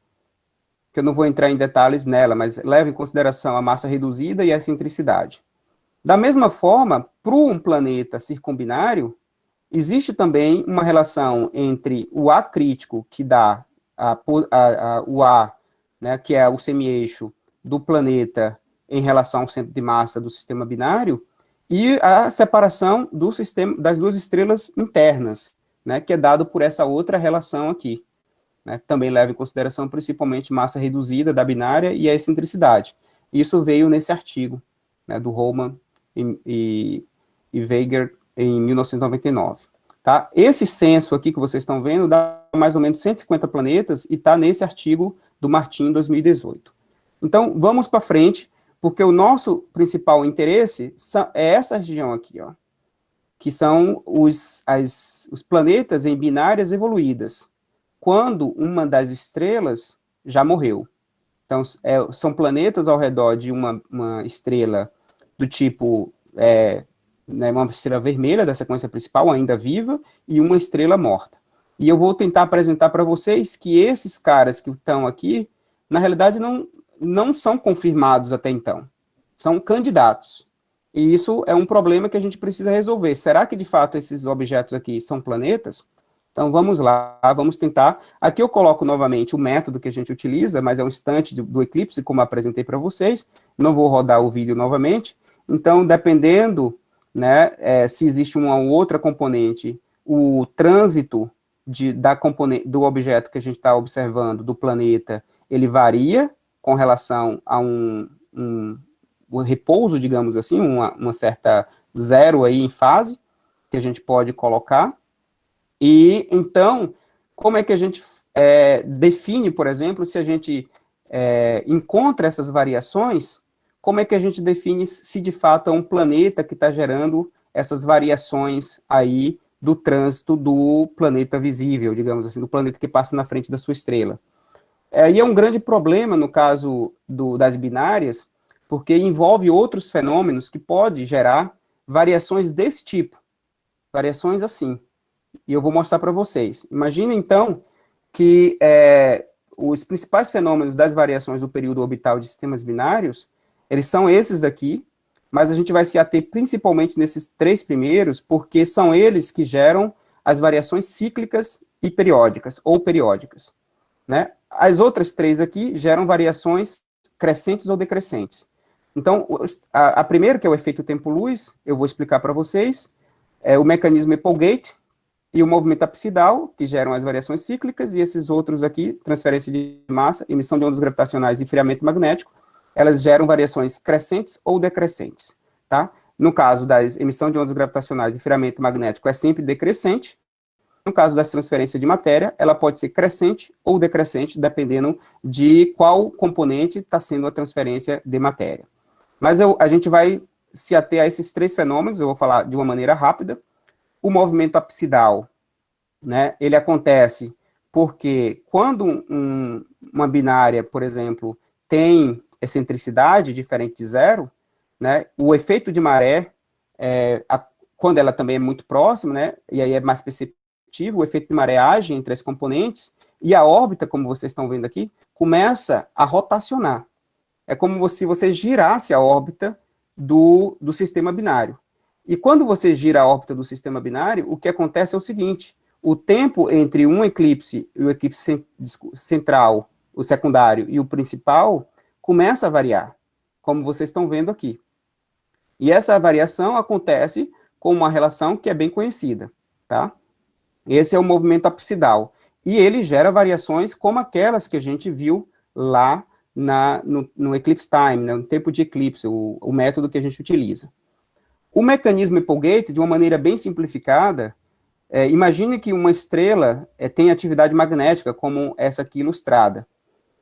Que eu não vou entrar em detalhes nela, mas leva em consideração a massa reduzida e a excentricidade. Da mesma forma, para um planeta circumbinário, existe também uma relação entre o acrítico, que dá o A, né, que é o semi-eixo do planeta em relação ao centro de massa do sistema binário, e a separação das duas estrelas internas, né, que é dado por essa outra relação aqui. Né, também leva em consideração principalmente massa reduzida da binária e a excentricidade. Isso veio nesse artigo, né, do Hohmann e Weger em 1999. Tá? Esse censo aqui que vocês estão vendo dá mais ou menos 150 planetas e está nesse artigo do Martin, 2018. Então, vamos para frente, porque o nosso principal interesse é essa região aqui, ó, que são os planetas em binárias evoluídas, quando uma das estrelas já morreu. Então, são planetas ao redor de uma estrela do tipo, né, uma estrela vermelha da sequência principal, ainda viva, e uma estrela morta. E eu vou tentar apresentar para vocês que esses caras que estão aqui, na realidade, não são confirmados até então. São candidatos. E isso é um problema que a gente precisa resolver. Será que, de fato, esses objetos aqui são planetas? Então, vamos lá, vamos tentar. Aqui eu coloco novamente o método que a gente utiliza, mas é um instante do eclipse, como eu apresentei para vocês. Não vou rodar o vídeo novamente. Então, dependendo, né, se existe uma ou outra componente, o trânsito do objeto que a gente está observando, do planeta, ele varia com relação a um repouso, digamos assim, uma certa zero aí em fase, que a gente pode colocar. E, então, como é que a gente define, por exemplo, se a gente encontra essas variações, como é que a gente define se de fato é um planeta que está gerando essas variações aí do trânsito do planeta visível, digamos assim, do planeta que passa na frente da sua estrela. E é um grande problema no caso das binárias, porque envolve outros fenômenos que podem gerar variações desse tipo, variações assim. E eu vou mostrar para vocês. Imagina, então, que os principais fenômenos das variações do período orbital de sistemas binários, eles são esses daqui, mas a gente vai se ater principalmente nesses três primeiros, porque são eles que geram as variações cíclicas e periódicas, ou periódicas. Né? As outras três aqui geram variações crescentes ou decrescentes. Então, a primeira, que é o efeito tempo-luz, eu vou explicar para vocês, é o mecanismo Applegate e o movimento apsidal, que geram as variações cíclicas, e esses outros aqui, transferência de massa, emissão de ondas gravitacionais e esfriamento magnético, elas geram variações crescentes ou decrescentes, tá? No caso da emissão de ondas gravitacionais e esfriamento magnético, é sempre decrescente. No caso da transferência de matéria, ela pode ser crescente ou decrescente, dependendo de qual componente está sendo a transferência de matéria. Mas a gente vai se ater a esses três fenômenos, eu vou falar de uma maneira rápida. O movimento apsidal, né, ele acontece porque quando uma binária, por exemplo, tem excentricidade diferente de zero, né, o efeito de maré, quando ela também é muito próxima, né, e aí é mais perceptível, o efeito de maré age entre as componentes, e a órbita, como vocês estão vendo aqui, começa a rotacionar. É como se você girasse a órbita do sistema binário. E quando você gira a órbita do sistema binário, o que acontece é o seguinte: o tempo entre um eclipse e o eclipse central, o secundário e o principal, começa a variar, como vocês estão vendo aqui. E essa variação acontece com uma relação que é bem conhecida, tá? Esse é o movimento apsidal. E ele gera variações como aquelas que a gente viu lá no eclipse time, né, no tempo de eclipse, o método que a gente utiliza. O mecanismo Applegate, de uma maneira bem simplificada, imagine que uma estrela tem atividade magnética, como essa aqui ilustrada,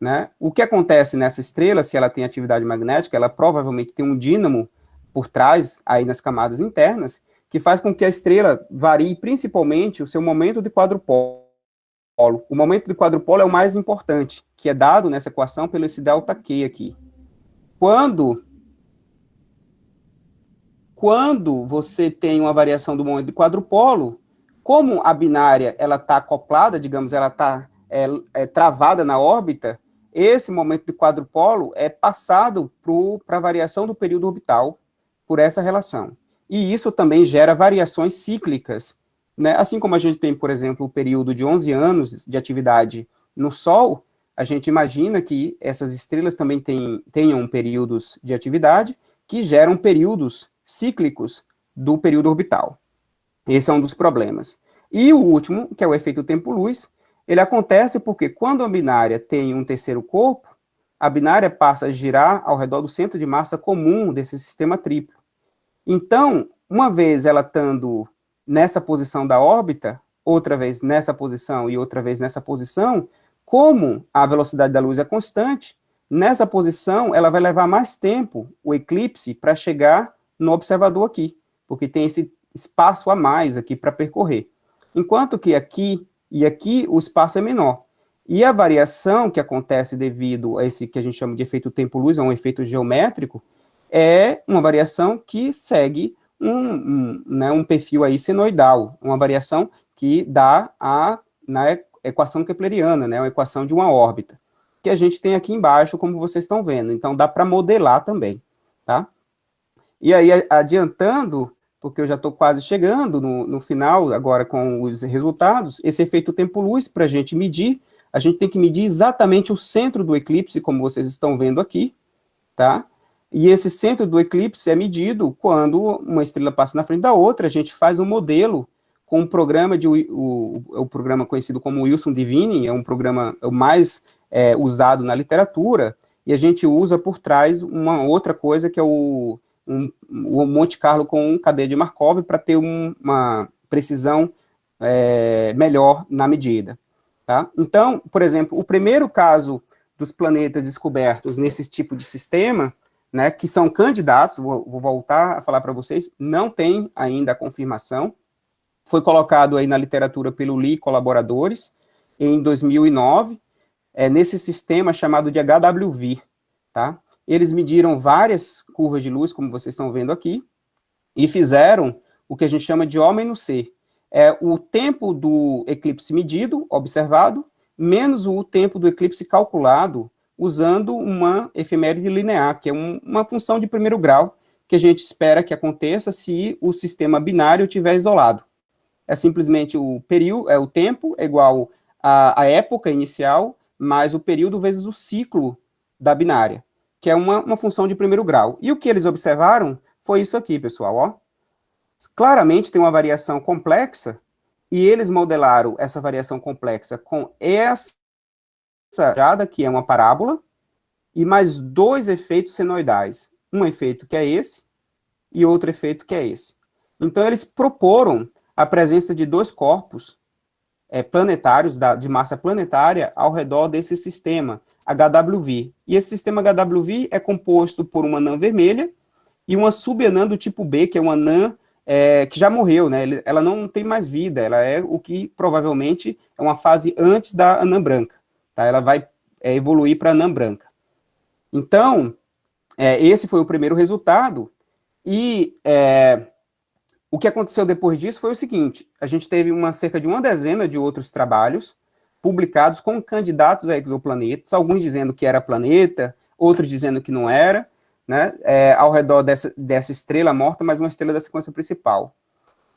né? O que acontece nessa estrela, se ela tem atividade magnética, ela provavelmente tem um dínamo por trás, aí nas camadas internas, que faz com que a estrela varie principalmente o seu momento de quadrupolo. O momento de quadrupolo é o mais importante, que é dado nessa equação pelo esse ΔQ aqui. Quando você tem uma variação do momento de quadrupolo, como a binária ela está acoplada, digamos, ela está travada na órbita, esse momento de quadrupolo é passado para a variação do período orbital por essa relação. E isso também gera variações cíclicas, né? Assim como a gente tem, por exemplo, o período de 11 anos de atividade no Sol, a gente imagina que essas estrelas também tenham períodos de atividade que geram períodos cíclicos do período orbital. Esse é um dos problemas. E o último, que é o efeito tempo-luz, ele acontece porque quando a binária tem um terceiro corpo, a binária passa a girar ao redor do centro de massa comum desse sistema triplo. Então, uma vez ela estando nessa posição da órbita, outra vez nessa posição e outra vez nessa posição, como a velocidade da luz é constante, nessa posição ela vai levar mais tempo, o eclipse, para chegar no observador aqui, porque tem esse espaço a mais aqui para percorrer. Enquanto que aqui e aqui o espaço é menor. E a variação que acontece devido a esse que a gente chama de efeito tempo-luz, é um efeito geométrico, é uma variação que segue um perfil aí senoidal, uma variação que dá na equação kepleriana, né, uma equação de uma órbita, que a gente tem aqui embaixo, como vocês estão vendo. Então, dá para modelar também, tá? E aí, adiantando, porque eu já estou quase chegando no final, agora com os resultados, esse efeito tempo-luz, para a gente medir, a gente tem que medir exatamente o centro do eclipse, como vocês estão vendo aqui, tá? E esse centro do eclipse é medido quando uma estrela passa na frente da outra, a gente faz um modelo com um programa, o programa conhecido como Wilson Divining, é um programa mais usado na literatura, e a gente usa por trás uma outra coisa que é o Monte Carlo com cadeia de Markov para ter uma precisão melhor na medida. Tá? Então, por exemplo, o primeiro caso dos planetas descobertos nesse tipo de sistema, né, que são candidatos, vou voltar a falar para vocês, não tem ainda a confirmação, foi colocado aí na literatura pelo Lee e colaboradores em 2009, nesse sistema chamado de HWV, tá? Eles mediram várias curvas de luz, como vocês estão vendo aqui, e fizeram o que a gente chama de O-C. É o tempo do eclipse medido, observado, menos o tempo do eclipse calculado, usando uma efeméride linear, que é uma função de primeiro grau, que a gente espera que aconteça se o sistema binário estiver isolado. É simplesmente o tempo é igual à época inicial, mais o período vezes o ciclo da binária, que é uma função de primeiro grau. E o que eles observaram foi isso aqui, pessoal, ó. Claramente tem uma variação complexa, e eles modelaram essa variação complexa com essa jada, que é uma parábola, e mais 2 efeitos senoidais. Um efeito que é esse, e outro efeito que é esse. Então, eles proporam a presença de 2 corpos planetários, de massa planetária, ao redor desse sistema HWV. E esse sistema HWV é composto por uma anã vermelha e uma subanã do tipo B, que é uma anã que já morreu, né? Ela não tem mais vida, ela é o que provavelmente é uma fase antes da anã branca. Tá? Ela vai evoluir para anã branca. Então, esse foi o primeiro resultado, e o que aconteceu depois disso foi o seguinte: a gente teve cerca de uma dezena de outros trabalhos publicados com candidatos a exoplanetas, alguns dizendo que era planeta, outros dizendo que não era, né, ao redor dessa estrela morta, mas uma estrela da sequência principal.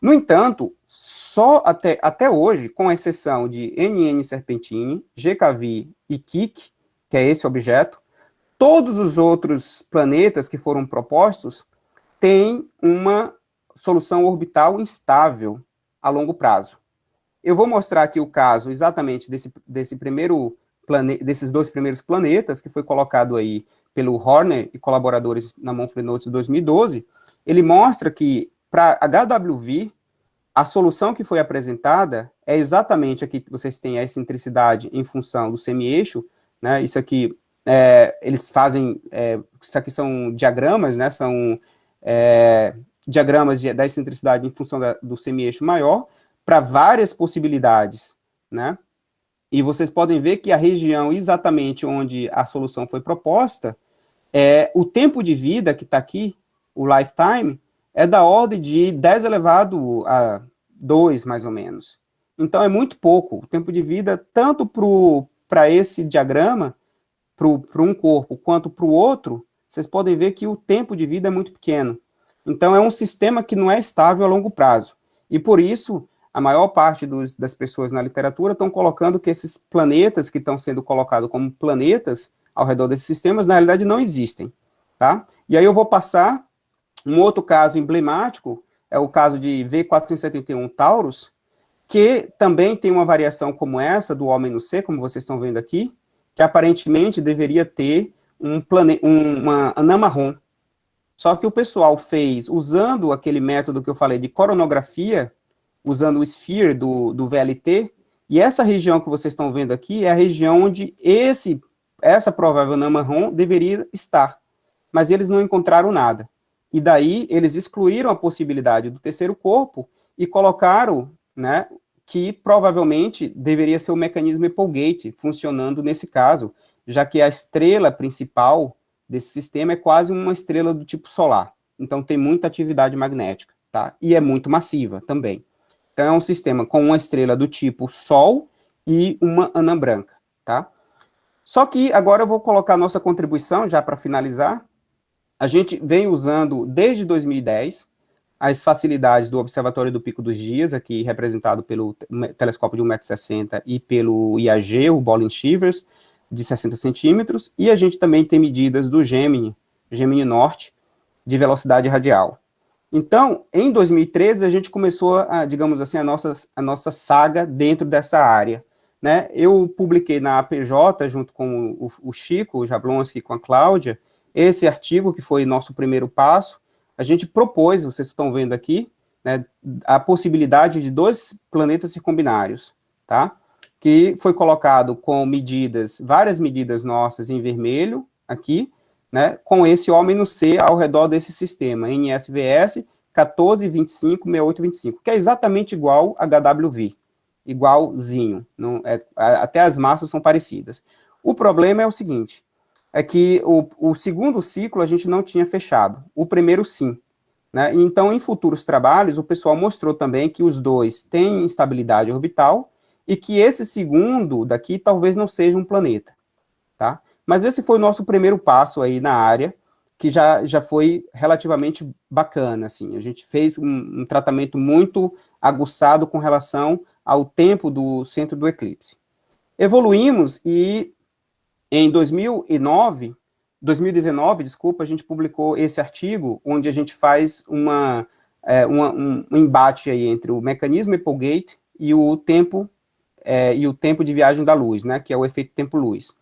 No entanto, só até hoje, com exceção de NN Serpentine, GKV e Kik, que é esse objeto, todos os outros planetas que foram propostos têm uma solução orbital instável a longo prazo. Eu vou mostrar aqui o caso exatamente desses 2 primeiros planetas, que foi colocado aí pelo Horner e colaboradores na Monthly Notes de 2012. Ele mostra que, para HWV, a solução que foi apresentada é exatamente aqui que vocês têm a excentricidade em função do semi-eixo, né? Isso aqui, eles fazem, isso aqui são diagramas, né? São diagramas da excentricidade em função do semi-eixo maior, para várias possibilidades, né? E vocês podem ver que a região exatamente onde a solução foi proposta, o tempo de vida que está aqui, o lifetime, é da ordem de 10 elevado a 2, mais ou menos. Então, é muito pouco. O tempo de vida, tanto para esse diagrama, para um corpo, quanto para o outro, vocês podem ver que o tempo de vida é muito pequeno. Então, é um sistema que não é estável a longo prazo. E, por isso, a maior parte das pessoas na literatura estão colocando que esses planetas que estão sendo colocados como planetas ao redor desses sistemas, na realidade, não existem. Tá? E aí eu vou passar um outro caso emblemático, é o caso de V471 Taurus, que também tem uma variação como essa, do Homem no C, como vocês estão vendo aqui, que aparentemente deveria ter uma anã marrom. Só que o pessoal fez, usando aquele método que eu falei de coronografia, usando o Sphere do VLT, e essa região que vocês estão vendo aqui é a região onde essa provável anã marrom deveria estar. Mas eles não encontraram nada. E daí eles excluíram a possibilidade do terceiro corpo e colocaram, né, que provavelmente deveria ser o mecanismo Applegate funcionando nesse caso, já que a estrela principal desse sistema é quase uma estrela do tipo solar. Então tem muita atividade magnética, tá? E é muito massiva também. Então é um sistema com uma estrela do tipo Sol e uma anã branca, tá? Só que agora eu vou colocar a nossa contribuição, já para finalizar. A gente vem usando, desde 2010, as facilidades do Observatório do Pico dos Dias, aqui representado pelo telescópio de 1,60 m e pelo IAG, o Bolin Shivers, de 60 centímetros, e a gente também tem medidas do Gemini Norte, de velocidade radial. Então, em 2013, a gente começou, digamos assim, a nossa saga dentro dessa área, né? Eu publiquei na APJ, junto com o Chico, o Jablonski, com a Cláudia, esse artigo, que foi nosso primeiro passo. A gente propôs, vocês estão vendo aqui, né, a possibilidade de 2 planetas circumbinários, tá? Que foi colocado com várias medidas nossas em vermelho, aqui, né, com esse Homem no C ao redor desse sistema, NSVS 14256825, que é exatamente igual a HWV, igualzinho, até as massas são parecidas. O problema é o seguinte, é que o segundo ciclo a gente não tinha fechado, o primeiro sim, né? Então, em futuros trabalhos, o pessoal mostrou também que os 2 têm instabilidade orbital e que esse segundo daqui talvez não seja um planeta, tá? Mas esse foi o nosso primeiro passo aí na área, que já foi relativamente bacana, assim. A gente fez um tratamento muito aguçado com relação ao tempo do centro do eclipse. Evoluímos e em 2009, 2019, desculpa, a gente publicou esse artigo, onde a gente faz um embate aí entre o mecanismo Applegate e o tempo de viagem da luz, né, que é o efeito tempo-luz.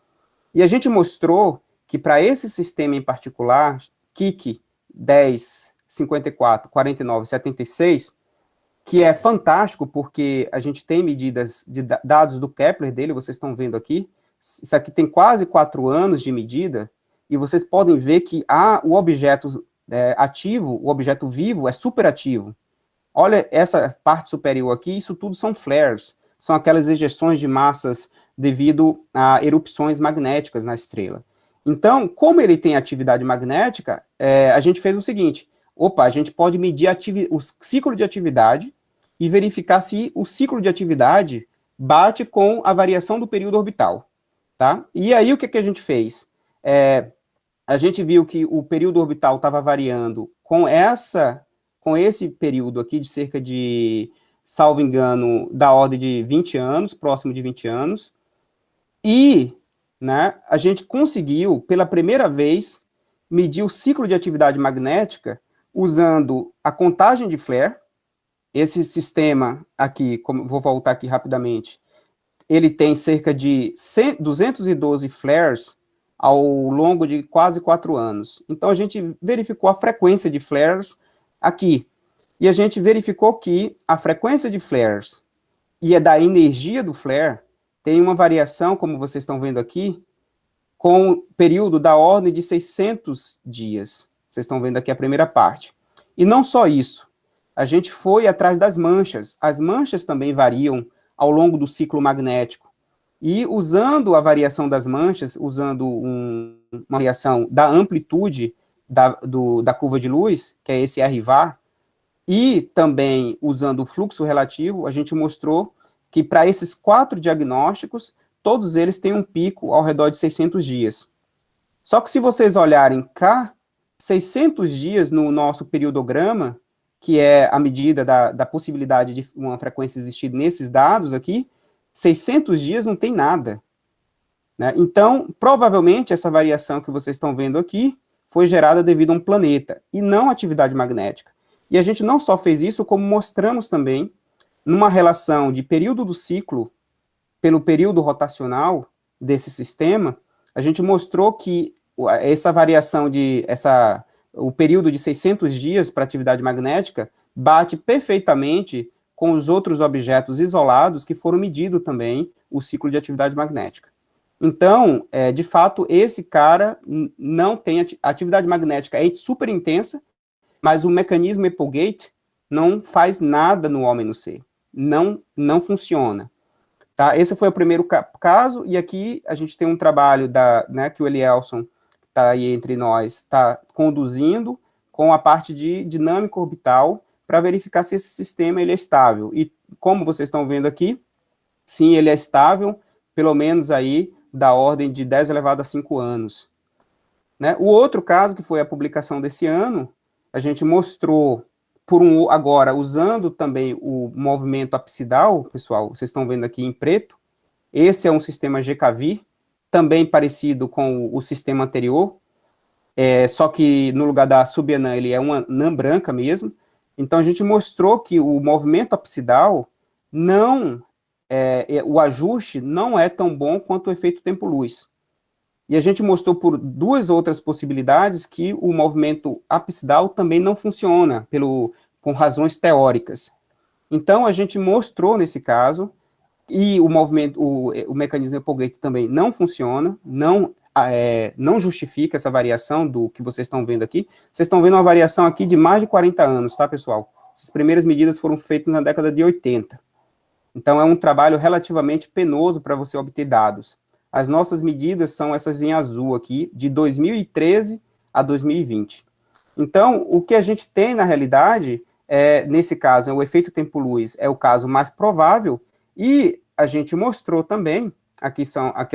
E a gente mostrou que para esse sistema em particular, KIC 10, 54, 49, 76, que é fantástico porque a gente tem medidas de dados do Kepler dele, vocês estão vendo aqui, isso aqui tem quase 4 anos de medida, e vocês podem ver que o objeto ativo, o objeto vivo é superativo. Olha essa parte superior aqui, isso tudo são flares, são aquelas ejeções de massas devido a erupções magnéticas na estrela. Então, como ele tem atividade magnética, a gente fez o seguinte, a gente pode medir o ciclo de atividade e verificar se o ciclo de atividade bate com a variação do período orbital, tá? E aí, o que a gente fez? A gente viu que o período orbital estava variando com esse período aqui de cerca de, salvo engano, da ordem de 20 anos, próximo de 20 anos, e, né, a gente conseguiu, pela primeira vez, medir o ciclo de atividade magnética usando a contagem de flare. Esse sistema aqui, vou voltar aqui rapidamente, ele tem cerca de 212 flares ao longo de quase 4 anos. Então, a gente verificou a frequência de flares aqui. E a gente verificou que a frequência de flares e a da energia do flare tem uma variação, como vocês estão vendo aqui, com um período da ordem de 600 dias. Vocês estão vendo aqui a primeira parte. E não só isso, a gente foi atrás das manchas. As manchas também variam ao longo do ciclo magnético. E usando a variação das manchas, usando uma variação da amplitude da curva de luz, que é esse R-var, e também usando o fluxo relativo, a gente mostrou que para esses 4 diagnósticos, todos eles têm um pico ao redor de 600 dias. Só que se vocês olharem cá, 600 dias no nosso periodograma, que é a medida da possibilidade de uma frequência existir nesses dados aqui, 600 dias não tem nada, né? Então, provavelmente, essa variação que vocês estão vendo aqui foi gerada devido a um planeta, e não atividade magnética. E a gente não só fez isso, como mostramos também, numa relação de período do ciclo pelo período rotacional desse sistema, a gente mostrou que essa variação o período de 600 dias para atividade magnética bate perfeitamente com os outros objetos isolados que foram medidos também o ciclo de atividade magnética. Então, de fato, esse cara não tem atividade magnética, é super intensa, mas o mecanismo Applegate não faz nada no OMNC, não funciona. Tá? Esse foi o primeiro caso, e aqui a gente tem um trabalho que o Elielson, que está aí entre nós, está conduzindo com a parte de dinâmica orbital para verificar se esse sistema ele é estável. E como vocês estão vendo aqui, sim, ele é estável, pelo menos aí da ordem de 10 elevado a 5 anos. Né? O outro caso, que foi a publicação desse ano, a gente mostrou, agora, usando também o movimento apsidal, pessoal, vocês estão vendo aqui em preto, esse é um sistema GKV, também parecido com o sistema anterior, só que no lugar da subanã ele é uma anã branca mesmo. Então a gente mostrou que o movimento apsidal o ajuste não é tão bom quanto o efeito tempo-luz. E a gente mostrou por 2 outras possibilidades que o movimento apsidal também não funciona, com razões teóricas. Então, a gente mostrou nesse caso, e o mecanismo Applegate também não funciona, não justifica essa variação do que vocês estão vendo aqui. Vocês estão vendo uma variação aqui de mais de 40 anos, tá, pessoal? Essas primeiras medidas foram feitas na década de 80. Então, é um trabalho relativamente penoso para você obter dados. As nossas medidas são essas em azul aqui, de 2013 a 2020. Então, o que a gente tem na realidade, nesse caso, o efeito tempo-luz é o caso mais provável, e a gente mostrou também, aqui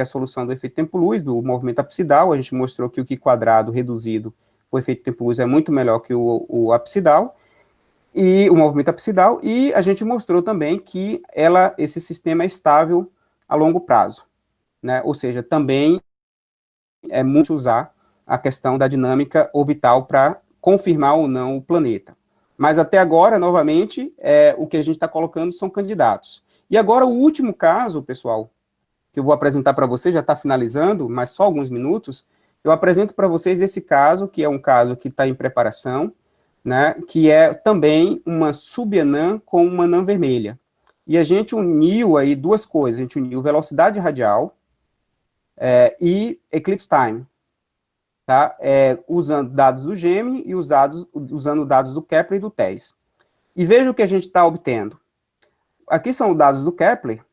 a solução do efeito tempo-luz, do movimento apsidal, a gente mostrou que o Q quadrado reduzido, o efeito tempo-luz é muito melhor que o apsidal, e o movimento apsidal, e a gente mostrou também que esse sistema é estável a longo prazo. Né? Ou seja, também é muito usar a questão da dinâmica orbital para confirmar ou não o planeta. Mas até agora, novamente, o que a gente está colocando são candidatos. E agora o último caso, pessoal, que eu vou apresentar para vocês, já está finalizando, mas só alguns minutos, eu apresento para vocês esse caso, que é um caso que está em preparação, né, que é também uma subanã com uma anã vermelha. E a gente uniu aí duas coisas, a gente uniu velocidade radial e eclipse time, tá? Usando dados do Gemini e usando dados do Kepler e do TESS. E veja o que a gente está obtendo. Aqui são os dados do Kepler,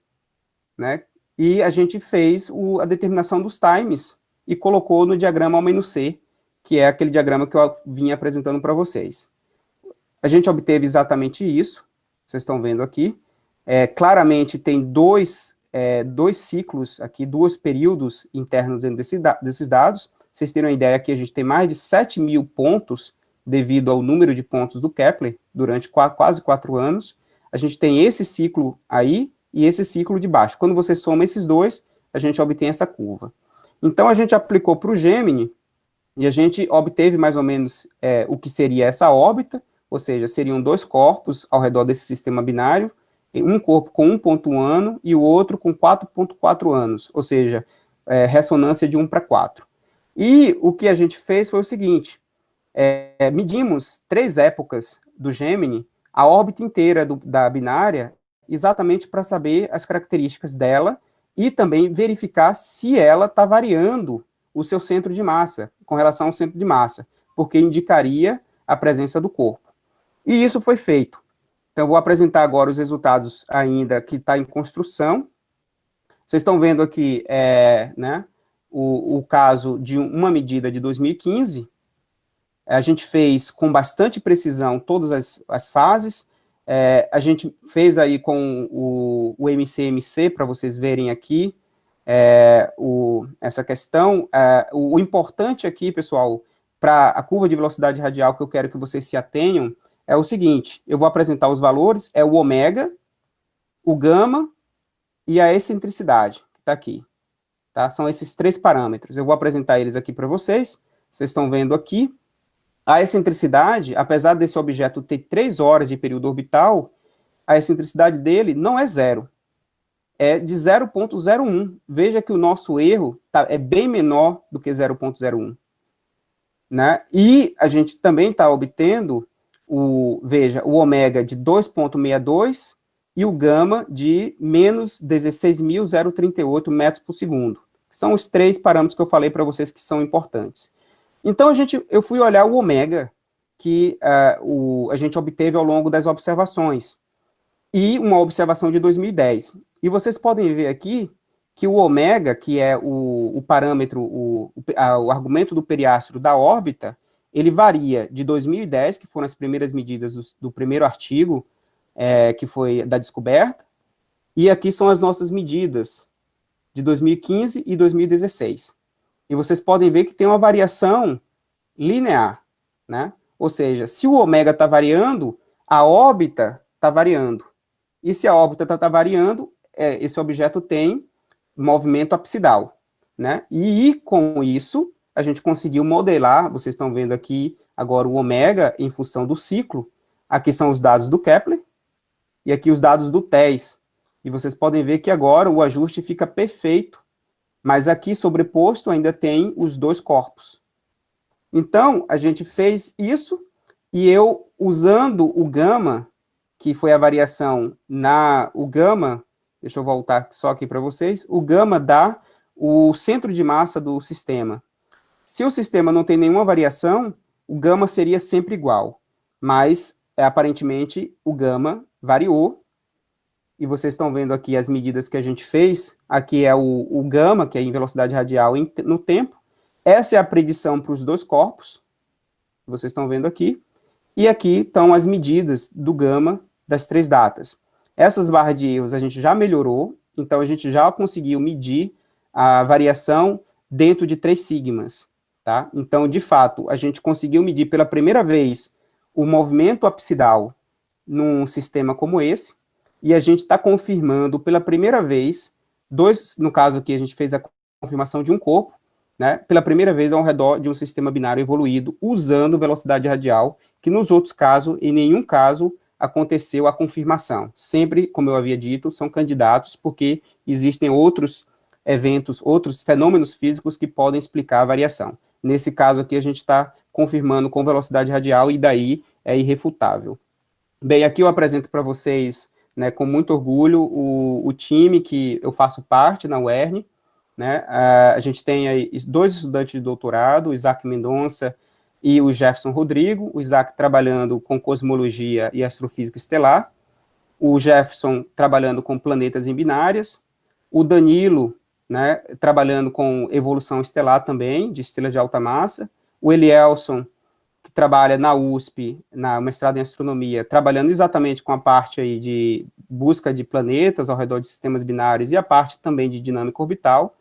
né? E a gente fez a determinação dos times e colocou no diagrama -C, que é aquele diagrama que eu vinha apresentando para vocês. A gente obteve exatamente isso, vocês estão vendo aqui. Claramente tem dois ciclos aqui, dois períodos internos dentro desses dados. Vocês terem uma ideia que a gente tem mais de 7.000 pontos devido ao número de pontos do Kepler durante quase 4 anos. A gente tem esse ciclo aí e esse ciclo de baixo. Quando você soma esses dois, a gente obtém essa curva. Então, a gente aplicou para o Gemini e a gente obteve mais ou menos o que seria essa órbita, ou seja, seriam 2 corpos ao redor desse sistema binário, um corpo com 1,1 ano e o outro com 4,4 anos, ou seja, ressonância de 1 para 4. E o que a gente fez foi o seguinte, medimos 3 épocas do Gemini, a órbita inteira da binária, exatamente para saber as características dela e também verificar se ela está variando o seu centro de massa, com relação ao centro de massa, porque indicaria a presença do corpo. E isso foi feito. Então, eu vou apresentar agora os resultados ainda que está em construção. Vocês estão vendo aqui, né, o caso de uma medida de 2015. A gente fez com bastante precisão todas as fases. A gente fez aí com o MCMC, para vocês verem aqui essa questão. O importante aqui, pessoal, para a curva de velocidade radial que eu quero que vocês se atenham, é o seguinte, eu vou apresentar os valores, o ômega, o gama e a excentricidade, que está aqui. Tá? São esses 3 parâmetros. Eu vou apresentar eles aqui para vocês. Vocês estão vendo aqui. A excentricidade, apesar desse objeto ter 3 horas de período orbital, a excentricidade dele não é 0. É de 0,01. Veja que o nosso erro é bem menor do que 0,01. Né? E a gente também está obtendo o ômega de 2,62 e o gama de menos 16.038 metros por segundo. São os 3 parâmetros que eu falei para vocês que são importantes. Então, eu fui olhar o ômega que a gente obteve ao longo das observações, e uma observação de 2010. E vocês podem ver aqui que o ômega, que é o parâmetro, o argumento do periastro da órbita, ele varia de 2010, que foram as primeiras medidas do primeiro artigo, que foi da descoberta, e aqui são as nossas medidas de 2015 e 2016. E vocês podem ver que tem uma variação linear, né? Ou seja, se o ômega está variando, a órbita está variando. E se a órbita está variando, esse objeto tem movimento apsidal, né? E com isso, a gente conseguiu modelar, vocês estão vendo aqui agora o ômega em função do ciclo. Aqui são os dados do Kepler, e aqui os dados do TESS. E vocês podem ver que agora o ajuste fica perfeito, mas aqui sobreposto ainda tem os 2 corpos. Então, a gente fez isso, e eu, usando o gama, que foi a variação o gama, deixa eu voltar só aqui para vocês, o gama dá o centro de massa do sistema. Se o sistema não tem nenhuma variação, o gama seria sempre igual, mas, aparentemente, o gama variou, e vocês estão vendo aqui as medidas que a gente fez. Aqui é o gama, que é em velocidade radial no tempo. Essa é a predição para os 2 corpos, que vocês estão vendo aqui. E aqui estão as medidas do gama das 3 datas. Essas barras de erros a gente já melhorou, então a gente já conseguiu medir a variação dentro de 3 sigmas. Tá? Então, de fato, a gente conseguiu medir pela primeira vez o movimento apsidal num sistema como esse, e a gente está confirmando pela primeira vez, no caso aqui a gente fez a confirmação de um corpo, né, pela primeira vez ao redor de um sistema binário evoluído, usando velocidade radial, que nos outros casos, em nenhum caso, aconteceu a confirmação. Sempre, como eu havia dito, são candidatos, porque existem outros eventos, outros fenômenos físicos que podem explicar a variação. Nesse caso aqui, a gente está confirmando com velocidade radial, e daí é irrefutável. Bem, aqui eu apresento para vocês, né, com muito orgulho, o time que eu faço parte na UERN, né? A gente tem aí 2 estudantes de doutorado, o Isaac Mendonça e o Jefferson Rodrigo, o Isaac trabalhando com cosmologia e astrofísica estelar, o Jefferson trabalhando com planetas em binárias, o Danilo, né, trabalhando com evolução estelar também, de estrelas de alta massa, o Elielson, que trabalha na USP, na mestrado em astronomia, trabalhando exatamente com a parte aí de busca de planetas ao redor de sistemas binários e a parte também de dinâmica orbital.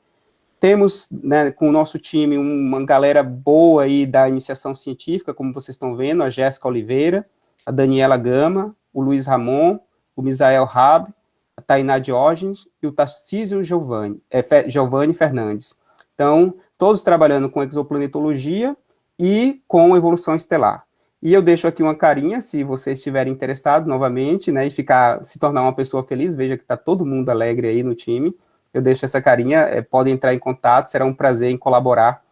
Temos, né, com o nosso time, uma galera boa aí da iniciação científica, como vocês estão vendo, a Jéssica Oliveira, a Daniela Gama, o Luiz Ramon, o Misael Rab, a Tainá Diógenes e o Tarcísio Giovanni Fernandes. Então, todos trabalhando com exoplanetologia e com evolução estelar. E eu deixo aqui uma carinha, se vocês estiverem interessados novamente, né, e se tornar uma pessoa feliz, veja que está todo mundo alegre aí no time. Eu deixo essa carinha, podem entrar em contato, será um prazer em colaborar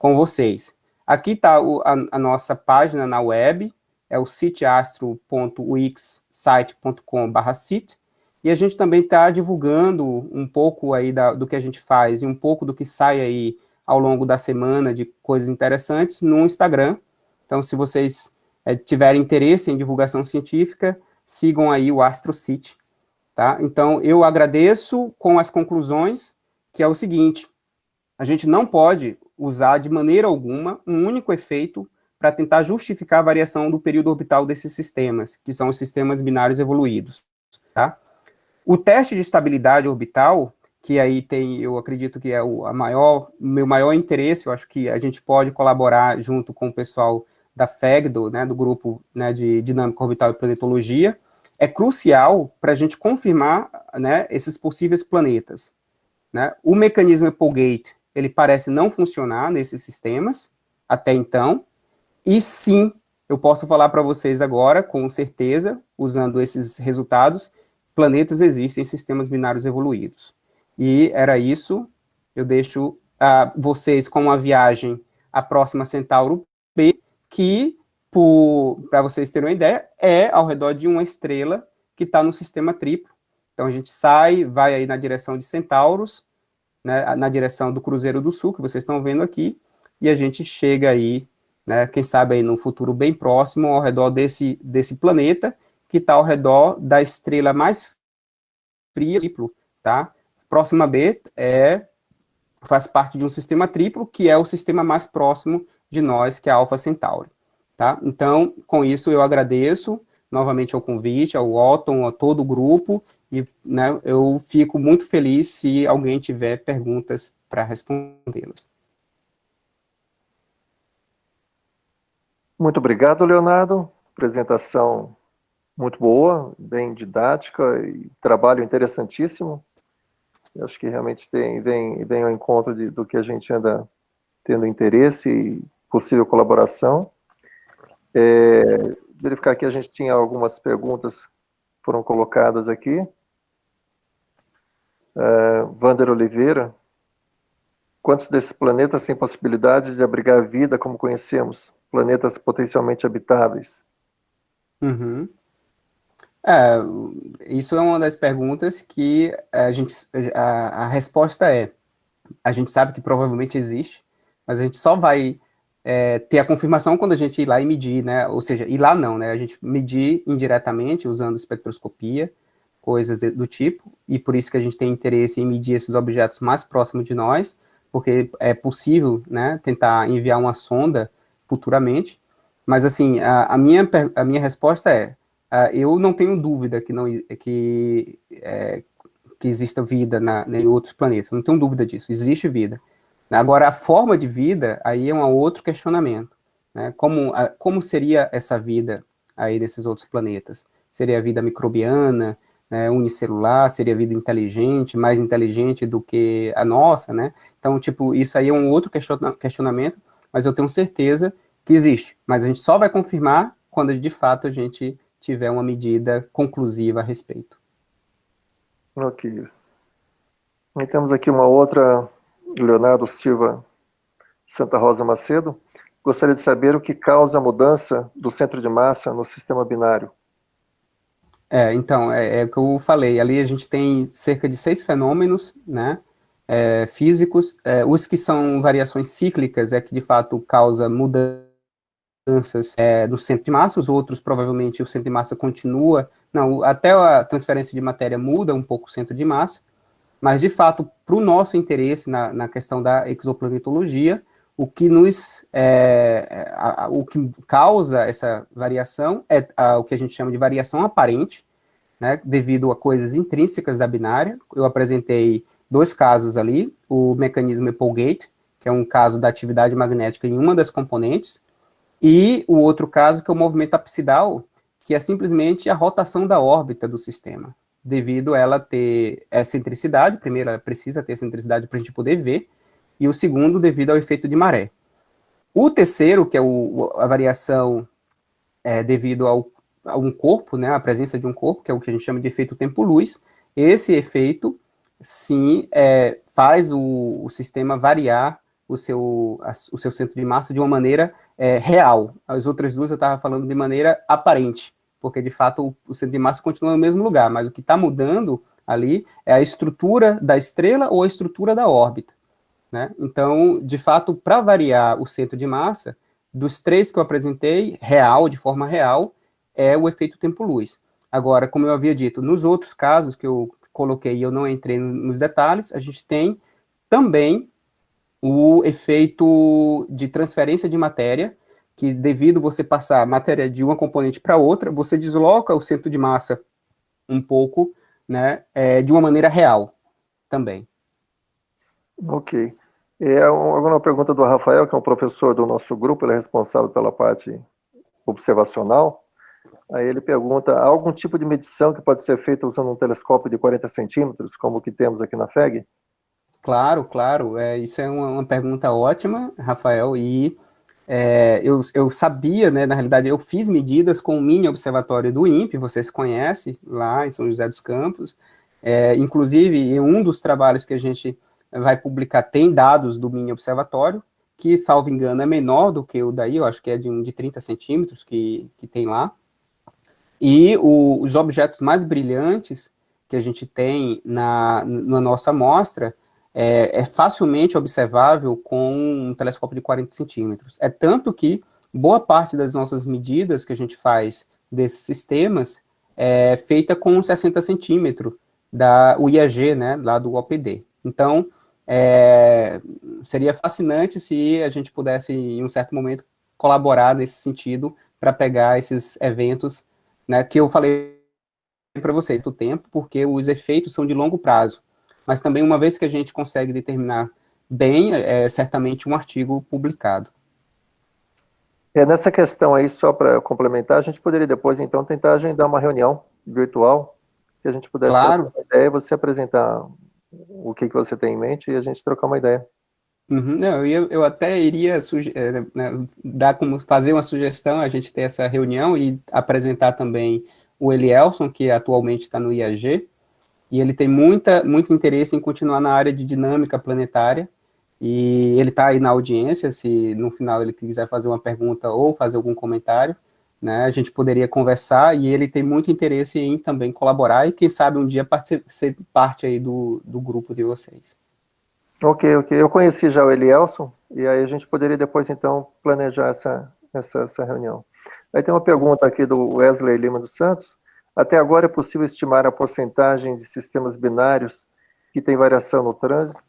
com vocês. Aqui está a nossa página na web, é o siteastro.wixsite.com/site, e a gente também está divulgando um pouco aí do que a gente faz e um pouco do que sai aí ao longo da semana de coisas interessantes no Instagram. Então, se vocês tiverem interesse em divulgação científica, sigam aí o AstroCite. Tá? Então, eu agradeço com as conclusões, que é o seguinte: a gente não pode usar de maneira alguma um único efeito para tentar justificar a variação do período orbital desses sistemas, que são os sistemas binários evoluídos. Tá? O teste de estabilidade orbital, que aí tem, eu acredito que é o meu maior interesse, eu acho que a gente pode colaborar junto com o pessoal da FEGDO, né, do grupo, né, de dinâmica orbital e planetologia, é crucial para a gente confirmar, né, esses possíveis planetas. Né? O mecanismo Applegate, ele parece não funcionar nesses sistemas, até então, e sim, eu posso falar para vocês agora, com certeza, usando esses resultados, planetas existem em sistemas binários evoluídos. E era isso, eu deixo vocês com uma viagem à próxima Centauro B, que, para vocês terem uma ideia, é ao redor de uma estrela que está no sistema triplo. Então, a gente vai aí na direção de Centauros, né, na direção do Cruzeiro do Sul, que vocês estão vendo aqui, e a gente chega aí, né, quem sabe aí no futuro bem próximo, ao redor desse planeta, que está ao redor da estrela mais fria triplo, tá? Próxima B faz parte de um sistema triplo, que é o sistema mais próximo de nós, que é a Alpha Centauri. Tá? Então, com isso, eu agradeço novamente ao convite, ao Otton, a todo o grupo, e, né, eu fico muito feliz se alguém tiver perguntas para respondê-las. Muito obrigado, Leonardo. Apresentação muito boa, bem didática e trabalho interessantíssimo. Eu acho que realmente vem ao encontro do que a gente anda tendo interesse e possível colaboração. Verificar que a gente tinha algumas perguntas que foram colocadas aqui. Wander Oliveira: quantos desses planetas têm possibilidade de abrigar vida como conhecemos? Planetas potencialmente habitáveis? Uhum. Isso é uma das perguntas que a resposta a gente sabe que provavelmente existe, mas a gente só vai ter a confirmação quando a gente ir lá e medir, né? Ou seja, ir lá não, né? A gente medir indiretamente usando espectroscopia, coisas do tipo, e por isso que a gente tem interesse em medir esses objetos mais próximos de nós, porque é possível, né, tentar enviar uma sonda futuramente. Mas assim, a minha resposta eu não tenho dúvida que exista vida em outros planetas, não tenho dúvida disso, existe vida. Agora, a forma de vida, aí é um outro questionamento, né? Como seria essa vida aí nesses outros planetas? Seria a vida microbiana, né, unicelular, seria vida inteligente, mais inteligente do que a nossa, né? Então, tipo, isso aí é um outro questionamento, mas eu tenho certeza que existe. Mas a gente só vai confirmar quando, de fato, a gente tiver uma medida conclusiva a respeito. Ok. E temos aqui uma outra, Leonardo Silva Santa Rosa Macedo. Gostaria de saber o que causa a mudança do centro de massa no sistema binário. Então, é o que eu falei, ali a gente tem cerca de 6 fenômenos, né, físicos, os que são variações cíclicas é que de fato causa mudanças no centro de massa, os outros provavelmente o centro de massa continua, não, até a transferência de matéria muda um pouco o centro de massa, mas de fato, para o nosso interesse na questão da exoplanetologia, o que o que causa essa variação é o que a gente chama de variação aparente, né, devido a coisas intrínsecas da binária. Eu apresentei 2 casos ali, o mecanismo Applegate, que é um caso da atividade magnética em uma das componentes, e o outro caso, que é o movimento apsidal, que é simplesmente a rotação da órbita do sistema, devido a ela ter excentricidade. Primeiro, ela precisa ter excentricidade para a gente poder ver, e o segundo, devido ao efeito de maré. O terceiro, que é a variação devido a um corpo, né, a presença de um corpo, que é o que a gente chama de efeito tempo-luz, esse efeito, sim, faz o sistema variar o seu centro de massa de uma maneira real. As outras duas eu estava falando de maneira aparente, porque de fato o centro de massa continua no mesmo lugar, mas o que está mudando ali é a estrutura da estrela ou a estrutura da órbita, né? Então, de fato, para variar o centro de massa, dos 3 que eu apresentei, de forma real, é o efeito tempo-luz. Agora, como eu havia dito, nos outros casos que eu coloquei e eu não entrei nos detalhes, a gente tem também o efeito de transferência de matéria, que devido você passar matéria de uma componente para outra, você desloca o centro de massa um pouco, né, de uma maneira real também. Ok. Alguma pergunta do Rafael, que é um professor do nosso grupo, ele é responsável pela parte observacional. Aí ele pergunta, há algum tipo de medição que pode ser feita usando um telescópio de 40 centímetros, como o que temos aqui na FEG? Claro, claro. Isso é uma pergunta ótima, Rafael, e eu sabia, né, na realidade, eu fiz medidas com o mini observatório do INPE, vocês conhecem, lá em São José dos Campos. Inclusive, em um dos trabalhos que a gente vai publicar tem dados do mini observatório, que, salvo engano, é menor do que o daí, eu acho que é de 30 centímetros que tem lá. E os objetos mais brilhantes que a gente tem na nossa amostra é facilmente observável com um telescópio de 40 centímetros. É tanto que boa parte das nossas medidas que a gente faz desses sistemas é feita com 60 centímetros da UIAG, né, lá do OPD. Então, seria fascinante se a gente pudesse, em um certo momento, colaborar nesse sentido para pegar esses eventos, né, que eu falei para vocês do tempo, porque os efeitos são de longo prazo. Mas também, uma vez que a gente consegue determinar bem, certamente um artigo publicado. Nessa questão aí, só para complementar, a gente poderia depois, então, tentar agendar uma reunião virtual, que a gente pudesse Claro. trocar uma ideia, você apresentar o que você tem em mente e a gente trocar uma ideia. Uhum. Não, eu até iria né, dar como fazer uma sugestão, a gente ter essa reunião e apresentar também o Elielson, que atualmente está no IAG, e ele tem muito interesse em continuar na área de dinâmica planetária, e ele está aí na audiência, se no final ele quiser fazer uma pergunta ou fazer algum comentário, né, a gente poderia conversar, e ele tem muito interesse em também colaborar, e quem sabe um dia ser parte aí do grupo de vocês. Ok. Eu conheci já o Elielson, e aí a gente poderia depois, então, planejar essa reunião. Aí tem uma pergunta aqui do Wesley Lima dos Santos. Até agora é possível estimar a porcentagem de sistemas binários que tem variação no trânsito?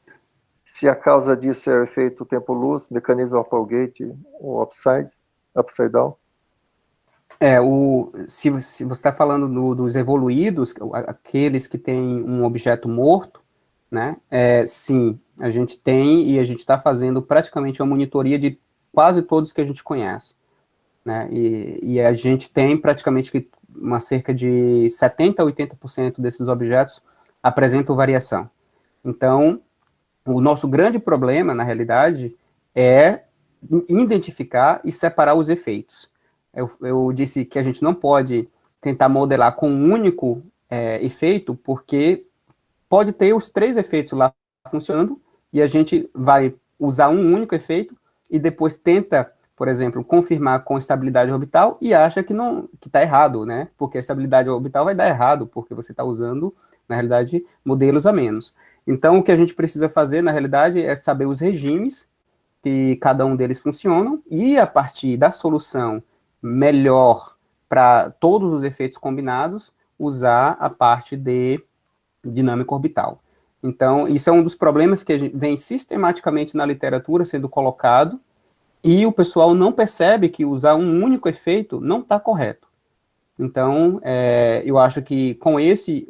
Se a causa disso é o efeito tempo-luz, mecanismo Applegate ou upside down? Se você está falando dos evoluídos, aqueles que têm um objeto morto, né? Sim, a gente tem e a gente está fazendo praticamente uma monitoria de quase todos que a gente conhece. né? E a gente tem praticamente uma cerca de 70% a 80% desses objetos apresentam variação. Então, o nosso grande problema, na realidade, é identificar e separar os efeitos. Eu disse que a gente não pode tentar modelar com um único efeito, porque pode ter os 3 efeitos lá funcionando, e a gente vai usar um único efeito, e depois tenta, por exemplo, confirmar com estabilidade orbital, e acha que não, que está errado, né? Porque a estabilidade orbital vai dar errado, porque você está usando, na realidade, modelos a menos. Então, o que a gente precisa fazer, na realidade, é saber os regimes que cada um deles funcionam, e a partir da solução melhor para todos os efeitos combinados, usar a parte de dinâmica orbital. Então, isso é um dos problemas que a gente vem sistematicamente na literatura sendo colocado, e o pessoal não percebe que usar um único efeito não está correto. Então, eu acho que com esse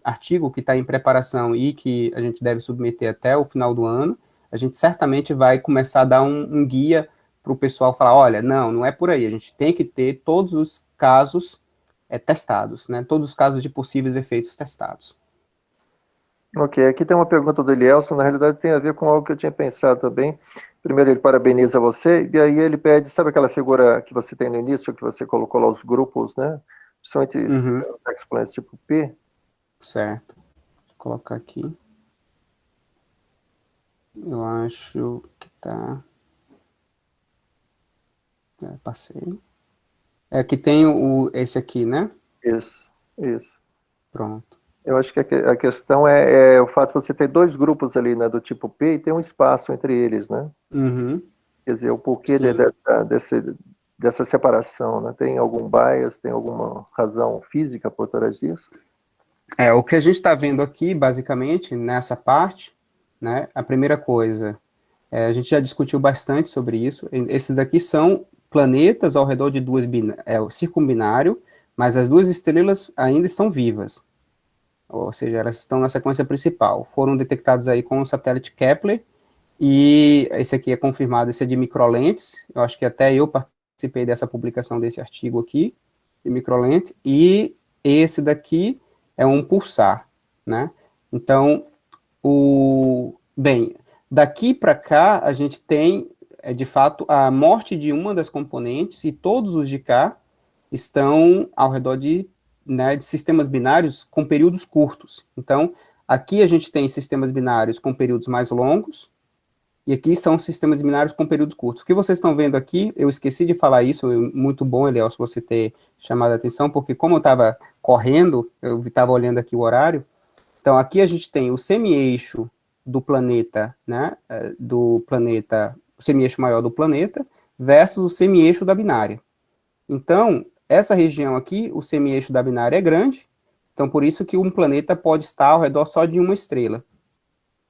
artigo que está em preparação e que a gente deve submeter até o final do ano, a gente certamente vai começar a dar um guia para o pessoal falar, olha, não é por aí, a gente tem que ter todos os casos testados, né? Todos os casos de possíveis efeitos testados. Ok, aqui tem uma pergunta do Elielson, na realidade tem a ver com algo que eu tinha pensado também. Primeiro ele parabeniza você, e aí ele pede, sabe aquela figura que você tem no início, que você colocou lá os grupos, né? Principalmente os expoentes tipo P. Certo. Vou colocar aqui. Eu acho que tá... passei. Que tem esse aqui, né? Isso. Pronto. Eu acho que a questão é o fato de você ter 2 grupos ali, né, do tipo P, e tem um espaço entre eles, né? Uhum. Quer dizer, o porquê dessa separação, né? Tem algum bias, tem alguma razão física por trás disso? O que a gente está vendo aqui, basicamente, nessa parte, né, a primeira coisa, a gente já discutiu bastante sobre isso, esses daqui são planetas ao redor de o circumbinário, mas as 2 estrelas ainda estão vivas, ou seja, elas estão na sequência principal, foram detectados aí com o satélite Kepler, e esse aqui é confirmado, esse é de microlentes, eu acho que até eu participei dessa publicação desse artigo aqui, de microlente, e esse daqui é um pulsar, né? Então, bem, daqui para cá, a gente tem, de fato, a morte de uma das componentes, e todos os de cá estão ao redor de sistemas binários com períodos curtos. Então, aqui a gente tem sistemas binários com períodos mais longos, e aqui são sistemas binários com períodos curtos. O que vocês estão vendo aqui, eu esqueci de falar isso, muito bom, Eliel, se você ter chamado a atenção, porque como eu estava correndo, eu estava olhando aqui o horário, então aqui a gente tem o semi-eixo do planeta, né, o semi-eixo maior do planeta, versus o semi-eixo da binária. Então, essa região aqui, o semi-eixo da binária é grande, então por isso que um planeta pode estar ao redor só de uma estrela,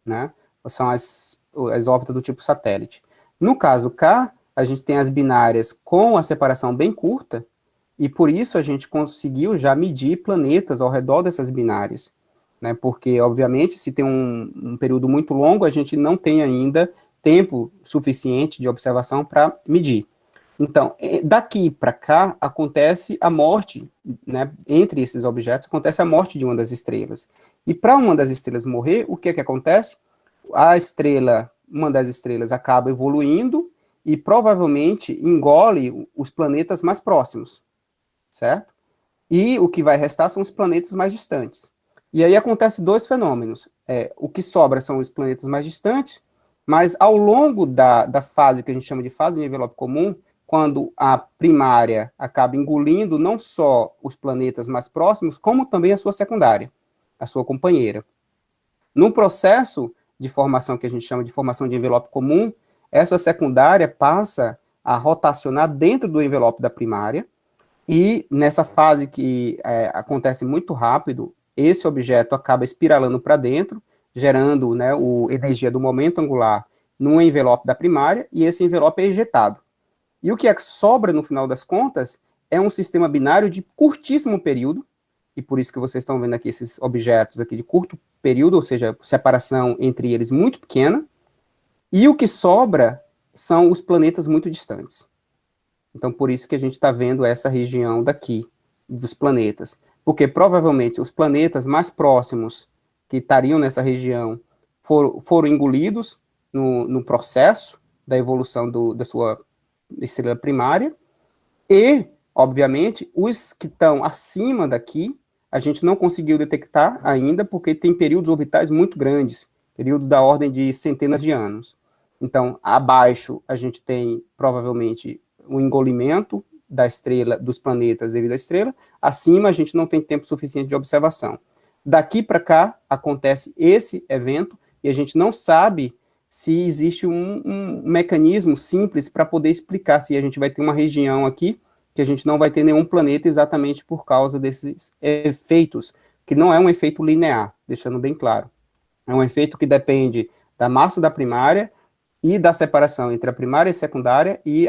né, são as órbitas do tipo satélite. No caso K, a gente tem as binárias com a separação bem curta, e por isso a gente conseguiu já medir planetas ao redor dessas binárias, né? Porque, obviamente, se tem um período muito longo, a gente não tem ainda tempo suficiente de observação para medir. Então, daqui para cá, acontece a morte, né? Entre esses objetos, acontece a morte de uma das estrelas. E para uma das estrelas morrer, o que acontece? Uma das estrelas acaba evoluindo e provavelmente engole os planetas mais próximos, certo? E o que vai restar são os planetas mais distantes. E aí acontece 2 fenômenos. O que sobra são os planetas mais distantes, mas ao longo da fase que a gente chama de fase de envelope comum, quando a primária acaba engolindo não só os planetas mais próximos, como também a sua secundária, a sua companheira. No processo de formação que a gente chama de formação de envelope comum, essa secundária passa a rotacionar dentro do envelope da primária, e nessa fase que acontece muito rápido, esse objeto acaba espiralando para dentro, gerando, né, energia do momento angular no envelope da primária, e esse envelope é ejetado. E o que sobra, no final das contas, é um sistema binário de curtíssimo período, e por isso que vocês estão vendo aqui esses objetos aqui de curto período, ou seja, separação entre eles muito pequena, e o que sobra são os planetas muito distantes. Então, por isso que a gente está vendo essa região daqui, dos planetas. Porque, provavelmente, os planetas mais próximos que estariam nessa região foram engolidos no processo da evolução da sua estrela primária, e, obviamente, os que estão acima daqui, a gente não conseguiu detectar ainda, porque tem períodos orbitais muito grandes, períodos da ordem de centenas de anos. Então, abaixo, a gente tem, provavelmente, o engolimento da estrela, dos planetas devido à estrela. Acima, a gente não tem tempo suficiente de observação. Daqui para cá, acontece esse evento, e a gente não sabe se existe um mecanismo simples para poder explicar se a gente vai ter uma região aqui que a gente não vai ter nenhum planeta exatamente por causa desses efeitos, que não é um efeito linear, deixando bem claro. É um efeito que depende da massa da primária e da separação entre a primária e a secundária e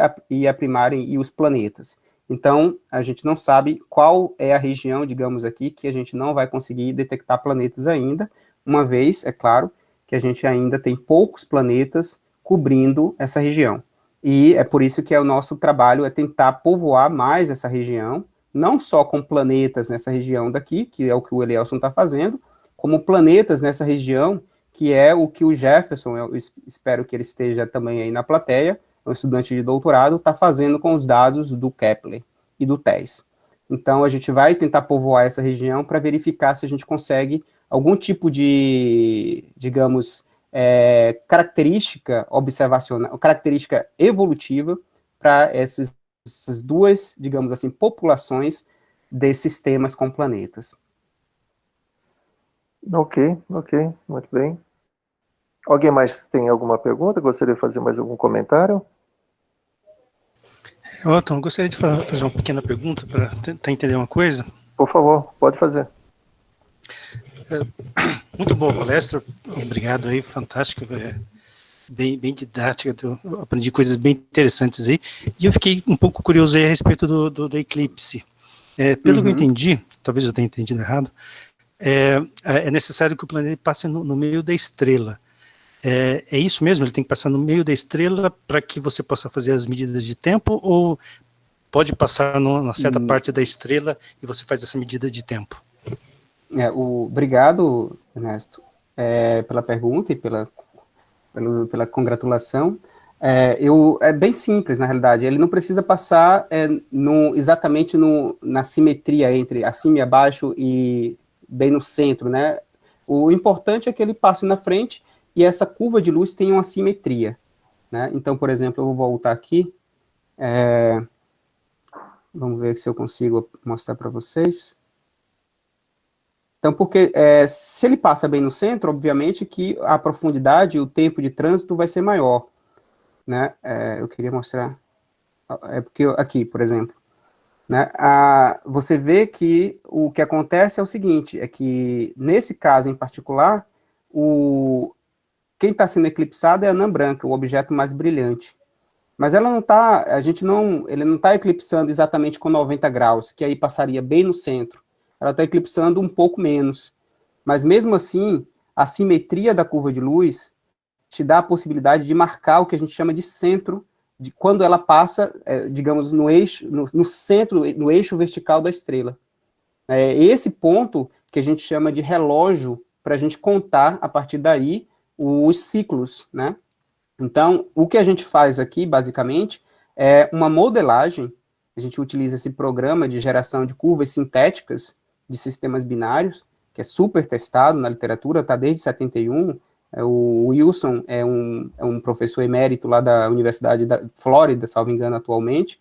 a primária e os planetas. Então, a gente não sabe qual é a região, digamos aqui, que a gente não vai conseguir detectar planetas ainda, uma vez, é claro, que a gente ainda tem poucos planetas cobrindo essa região. E é por isso que o nosso trabalho é tentar povoar mais essa região, não só com planetas nessa região daqui, que é o que o Elielson está fazendo, como planetas nessa região, que é o que o Jefferson, eu espero que ele esteja também aí na plateia, um estudante de doutorado, está fazendo com os dados do Kepler e do TESS. Então, a gente vai tentar povoar essa região para verificar se a gente consegue algum tipo de, digamos, característica observacional, característica evolutiva para essas duas, digamos assim, populações de sistemas com planetas. Ok, muito bem. Alguém mais tem alguma pergunta? Gostaria de fazer mais algum comentário? Otton, eu gostaria de fazer uma pequena pergunta para tentar entender uma coisa. Por favor, pode fazer. Muito boa palestra, obrigado aí, fantástico, bem didática, eu aprendi coisas bem interessantes aí, e eu fiquei um pouco curioso aí a respeito do eclipse. Pelo que eu entendi, talvez eu tenha entendido errado, é necessário que o planeta passe no meio da estrela. É isso mesmo? Ele tem que passar no meio da estrela para que você possa fazer as medidas de tempo, ou pode passar numa certa parte da estrela e você faz essa medida de tempo? Obrigado, Ernesto, pela pergunta e pela congratulação. É bem simples, na realidade. Ele não precisa passar exatamente na simetria entre acima e abaixo e bem no centro, né? O importante é que ele passe na frente e essa curva de luz tem uma simetria, né? Então, por exemplo, eu vou voltar aqui. Vamos ver se eu consigo mostrar para vocês. Então, porque se ele passa bem no centro, obviamente que a profundidade e o tempo de trânsito vai ser maior, né? Eu queria mostrar, porque aqui, por exemplo, né? Você vê que o que acontece é o seguinte, é que nesse caso em particular, quem está sendo eclipsado é a anã branca, o objeto mais brilhante. Mas ela não está, ele não está eclipsando exatamente com 90 graus, que aí passaria bem no centro. Ela está eclipsando um pouco menos. Mas mesmo assim, a simetria da curva de luz te dá a possibilidade de marcar o que a gente chama de centro, de quando ela passa, digamos, no eixo, no centro, no eixo vertical da estrela. É esse ponto que a gente chama de relógio, para a gente contar, a partir daí, os ciclos, né? Então, o que a gente faz aqui, basicamente, é uma modelagem. A gente utiliza esse programa de geração de curvas sintéticas de sistemas binários, que é super testado na literatura, está desde 71. O Wilson é um professor emérito lá da Universidade da Flórida, salvo engano, atualmente,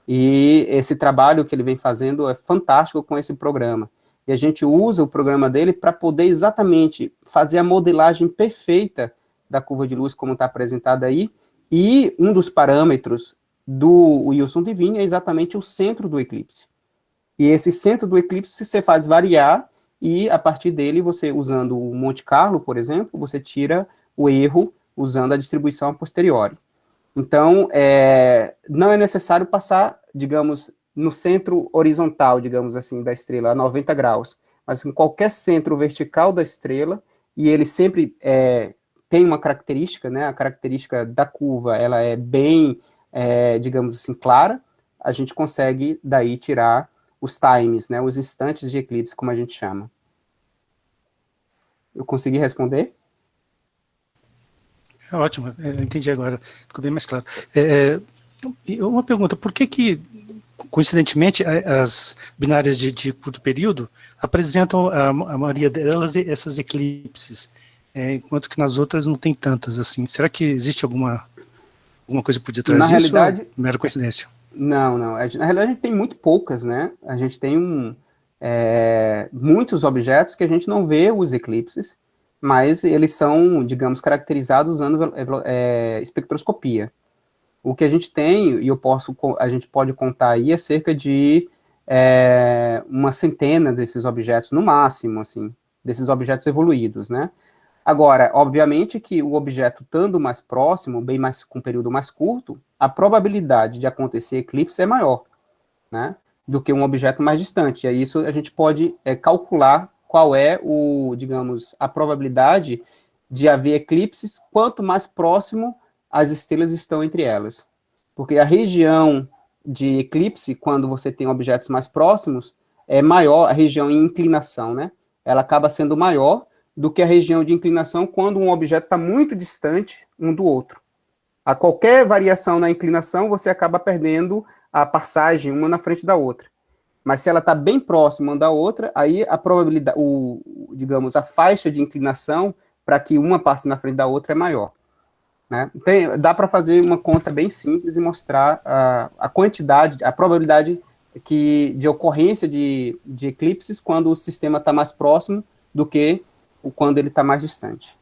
e esse trabalho que ele vem fazendo é fantástico com esse programa. E a gente usa o programa dele para poder exatamente fazer a modelagem perfeita da curva de luz, como está apresentada aí, e um dos parâmetros do Wilson Divine é exatamente o centro do eclipse. E esse centro do eclipse você faz variar, e a partir dele, você, usando o Monte Carlo, por exemplo, você tira o erro usando a distribuição a posteriori. Então, não é necessário passar, digamos, no centro horizontal, digamos assim, da estrela, a 90 graus, mas em qualquer centro vertical da estrela, e ele sempre tem uma característica, né, a característica da curva, ela é bem, digamos assim, clara, a gente consegue daí tirar os times, né, os instantes de eclipse, como a gente chama. Eu consegui responder? É ótimo, eu entendi agora, ficou bem mais claro. E uma pergunta, por que, coincidentemente, as binárias de curto período apresentam, a maioria delas, essas eclipses, enquanto que nas outras não tem tantas, assim? Será que existe alguma coisa por detrás Na disso, realidade, ou mera coincidência? Não. Na realidade, a gente tem muito poucas, né? A gente tem muitos objetos que a gente não vê os eclipses, mas eles são, digamos, caracterizados usando espectroscopia. O que a gente tem, e a gente pode contar aí, é cerca de uma centena desses objetos, no máximo, assim, desses objetos evoluídos, né? Agora, obviamente que o objeto estando mais próximo, com um período mais curto, a probabilidade de acontecer eclipse é maior, né, do que um objeto mais distante. E aí isso a gente pode calcular qual é digamos, a probabilidade de haver eclipses quanto mais próximo as estrelas estão entre elas. Porque a região de eclipse, quando você tem objetos mais próximos, é maior, a região em inclinação, né, ela acaba sendo maior do que a região de inclinação quando um objeto está muito distante um do outro. A qualquer variação na inclinação, você acaba perdendo a passagem uma na frente da outra. Mas se ela está bem próxima uma da outra, aí a probabilidade, digamos, a faixa de inclinação para que uma passe na frente da outra é maior. Né? Então, dá para fazer uma conta bem simples e mostrar a quantidade, a probabilidade de ocorrência de eclipses quando o sistema está mais próximo do que quando ele está mais distante.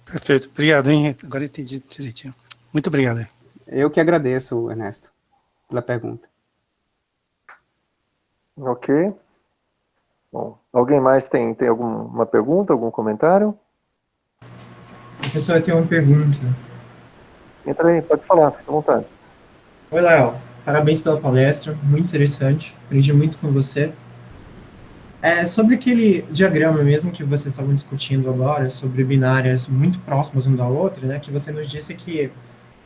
Perfeito, obrigado, hein? Agora entendi direitinho. Muito obrigado. Eu que agradeço, Ernesto, pela pergunta. Ok. Bom, alguém mais tem alguma pergunta, algum comentário? Professor, eu tenho uma pergunta. Entra aí, pode falar, fica à vontade. Oi, Léo. Parabéns pela palestra, muito interessante. Aprendi muito com você. Sobre aquele diagrama mesmo que vocês estavam discutindo agora, sobre binárias muito próximas uma da outra, né, que você nos disse que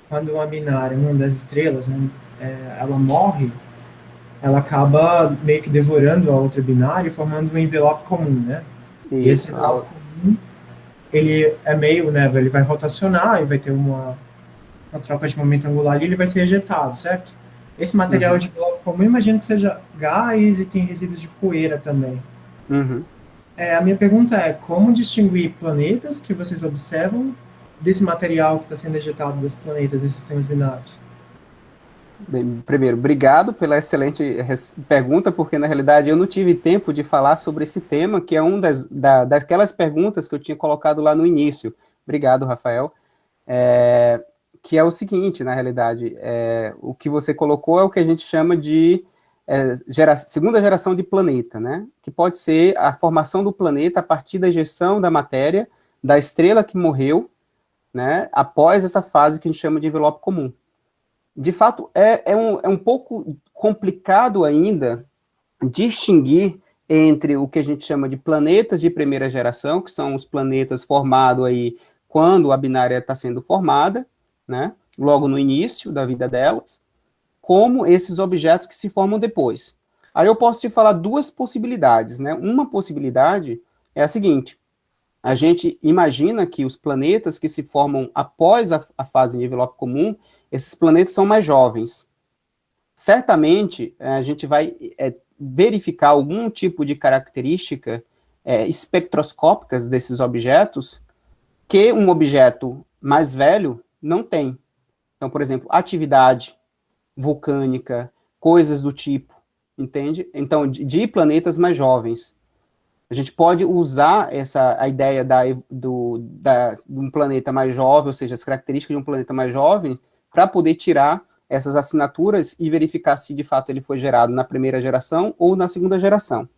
quando uma binária, uma das estrelas, ela morre, ela acaba meio que devorando a outra binária e formando um envelope comum, né? Isso. E esse envelope comum, ele é meio, né, ele vai rotacionar e vai ter uma troca de momento angular e ele vai ser ejetado, certo? Esse material de envelope comum, imagino que seja gás e tem resíduos de poeira também. A minha pergunta é, como distinguir planetas que vocês observam desse material que está sendo ejetado dos planetas, desses sistemas binários? Bem, primeiro, obrigado pela excelente pergunta, porque na realidade eu não tive tempo de falar sobre esse tema, que é daquelas perguntas que eu tinha colocado lá no início. Obrigado, Rafael. Que é o seguinte, na realidade, o que você colocou é o que a gente chama de segunda geração de planeta, né? Que pode ser a formação do planeta a partir da ejeção da matéria da estrela que morreu, né? Após essa fase que a gente chama de envelope comum. De fato, é um pouco complicado ainda distinguir entre o que a gente chama de planetas de primeira geração, que são os planetas formados aí quando a binária está sendo formada, né, logo no início da vida delas, como esses objetos que se formam depois. Aí eu posso te falar duas possibilidades, né? Uma possibilidade é a seguinte: a gente imagina que os planetas que se formam após a fase de envelope comum, esses planetas são mais jovens. Certamente, a gente vai verificar algum tipo de característica espectroscópicas desses objetos que um objeto mais velho não tem. Então, por exemplo, atividade vulcânica, coisas do tipo, entende? Então, de planetas mais jovens. A gente pode usar a ideia de um planeta mais jovem, ou seja, as características de um planeta mais jovem, para poder tirar essas assinaturas e verificar se de fato ele foi gerado na primeira geração ou na segunda geração.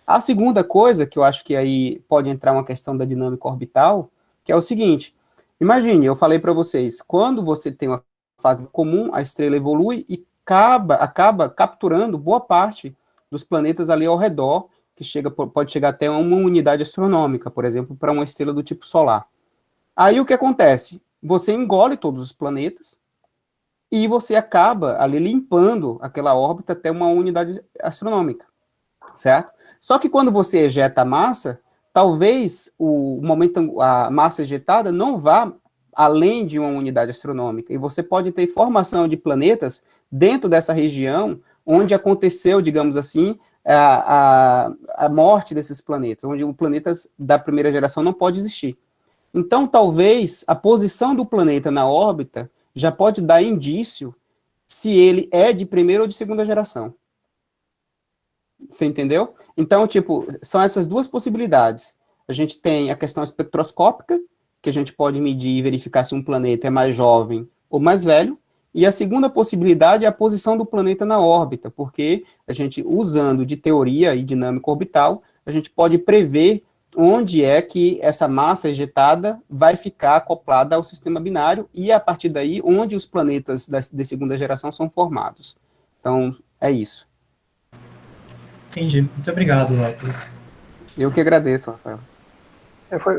A segunda coisa, que eu acho que aí pode entrar uma questão da dinâmica orbital, que é o seguinte: imagine, eu falei para vocês, quando você tem uma fase comum, a estrela evolui e acaba capturando boa parte dos planetas ali ao redor, que pode chegar até uma unidade astronômica, por exemplo, para uma estrela do tipo solar. Aí o que acontece? Você engole todos os planetas e você acaba ali limpando aquela órbita até uma unidade astronômica, certo? Só que quando você ejeta a massa, talvez a massa ejetada não vá além de uma unidade astronômica, e você pode ter formação de planetas dentro dessa região onde aconteceu, digamos assim, a morte desses planetas, onde os planetas da primeira geração não pode existir. Então, talvez a posição do planeta na órbita já pode dar indício se ele é de primeira ou de segunda geração. Você entendeu? Então, tipo, são essas duas possibilidades. A gente tem a questão espectroscópica, que a gente pode medir e verificar se um planeta é mais jovem ou mais velho, e a segunda possibilidade é a posição do planeta na órbita, porque a gente, usando de teoria e dinâmica orbital, a gente pode prever onde é que essa massa ejetada vai ficar acoplada ao sistema binário, e a partir daí, onde os planetas de segunda geração são formados. Então, é isso. Entendi. Muito obrigado, Léo. Eu que agradeço, Rafael.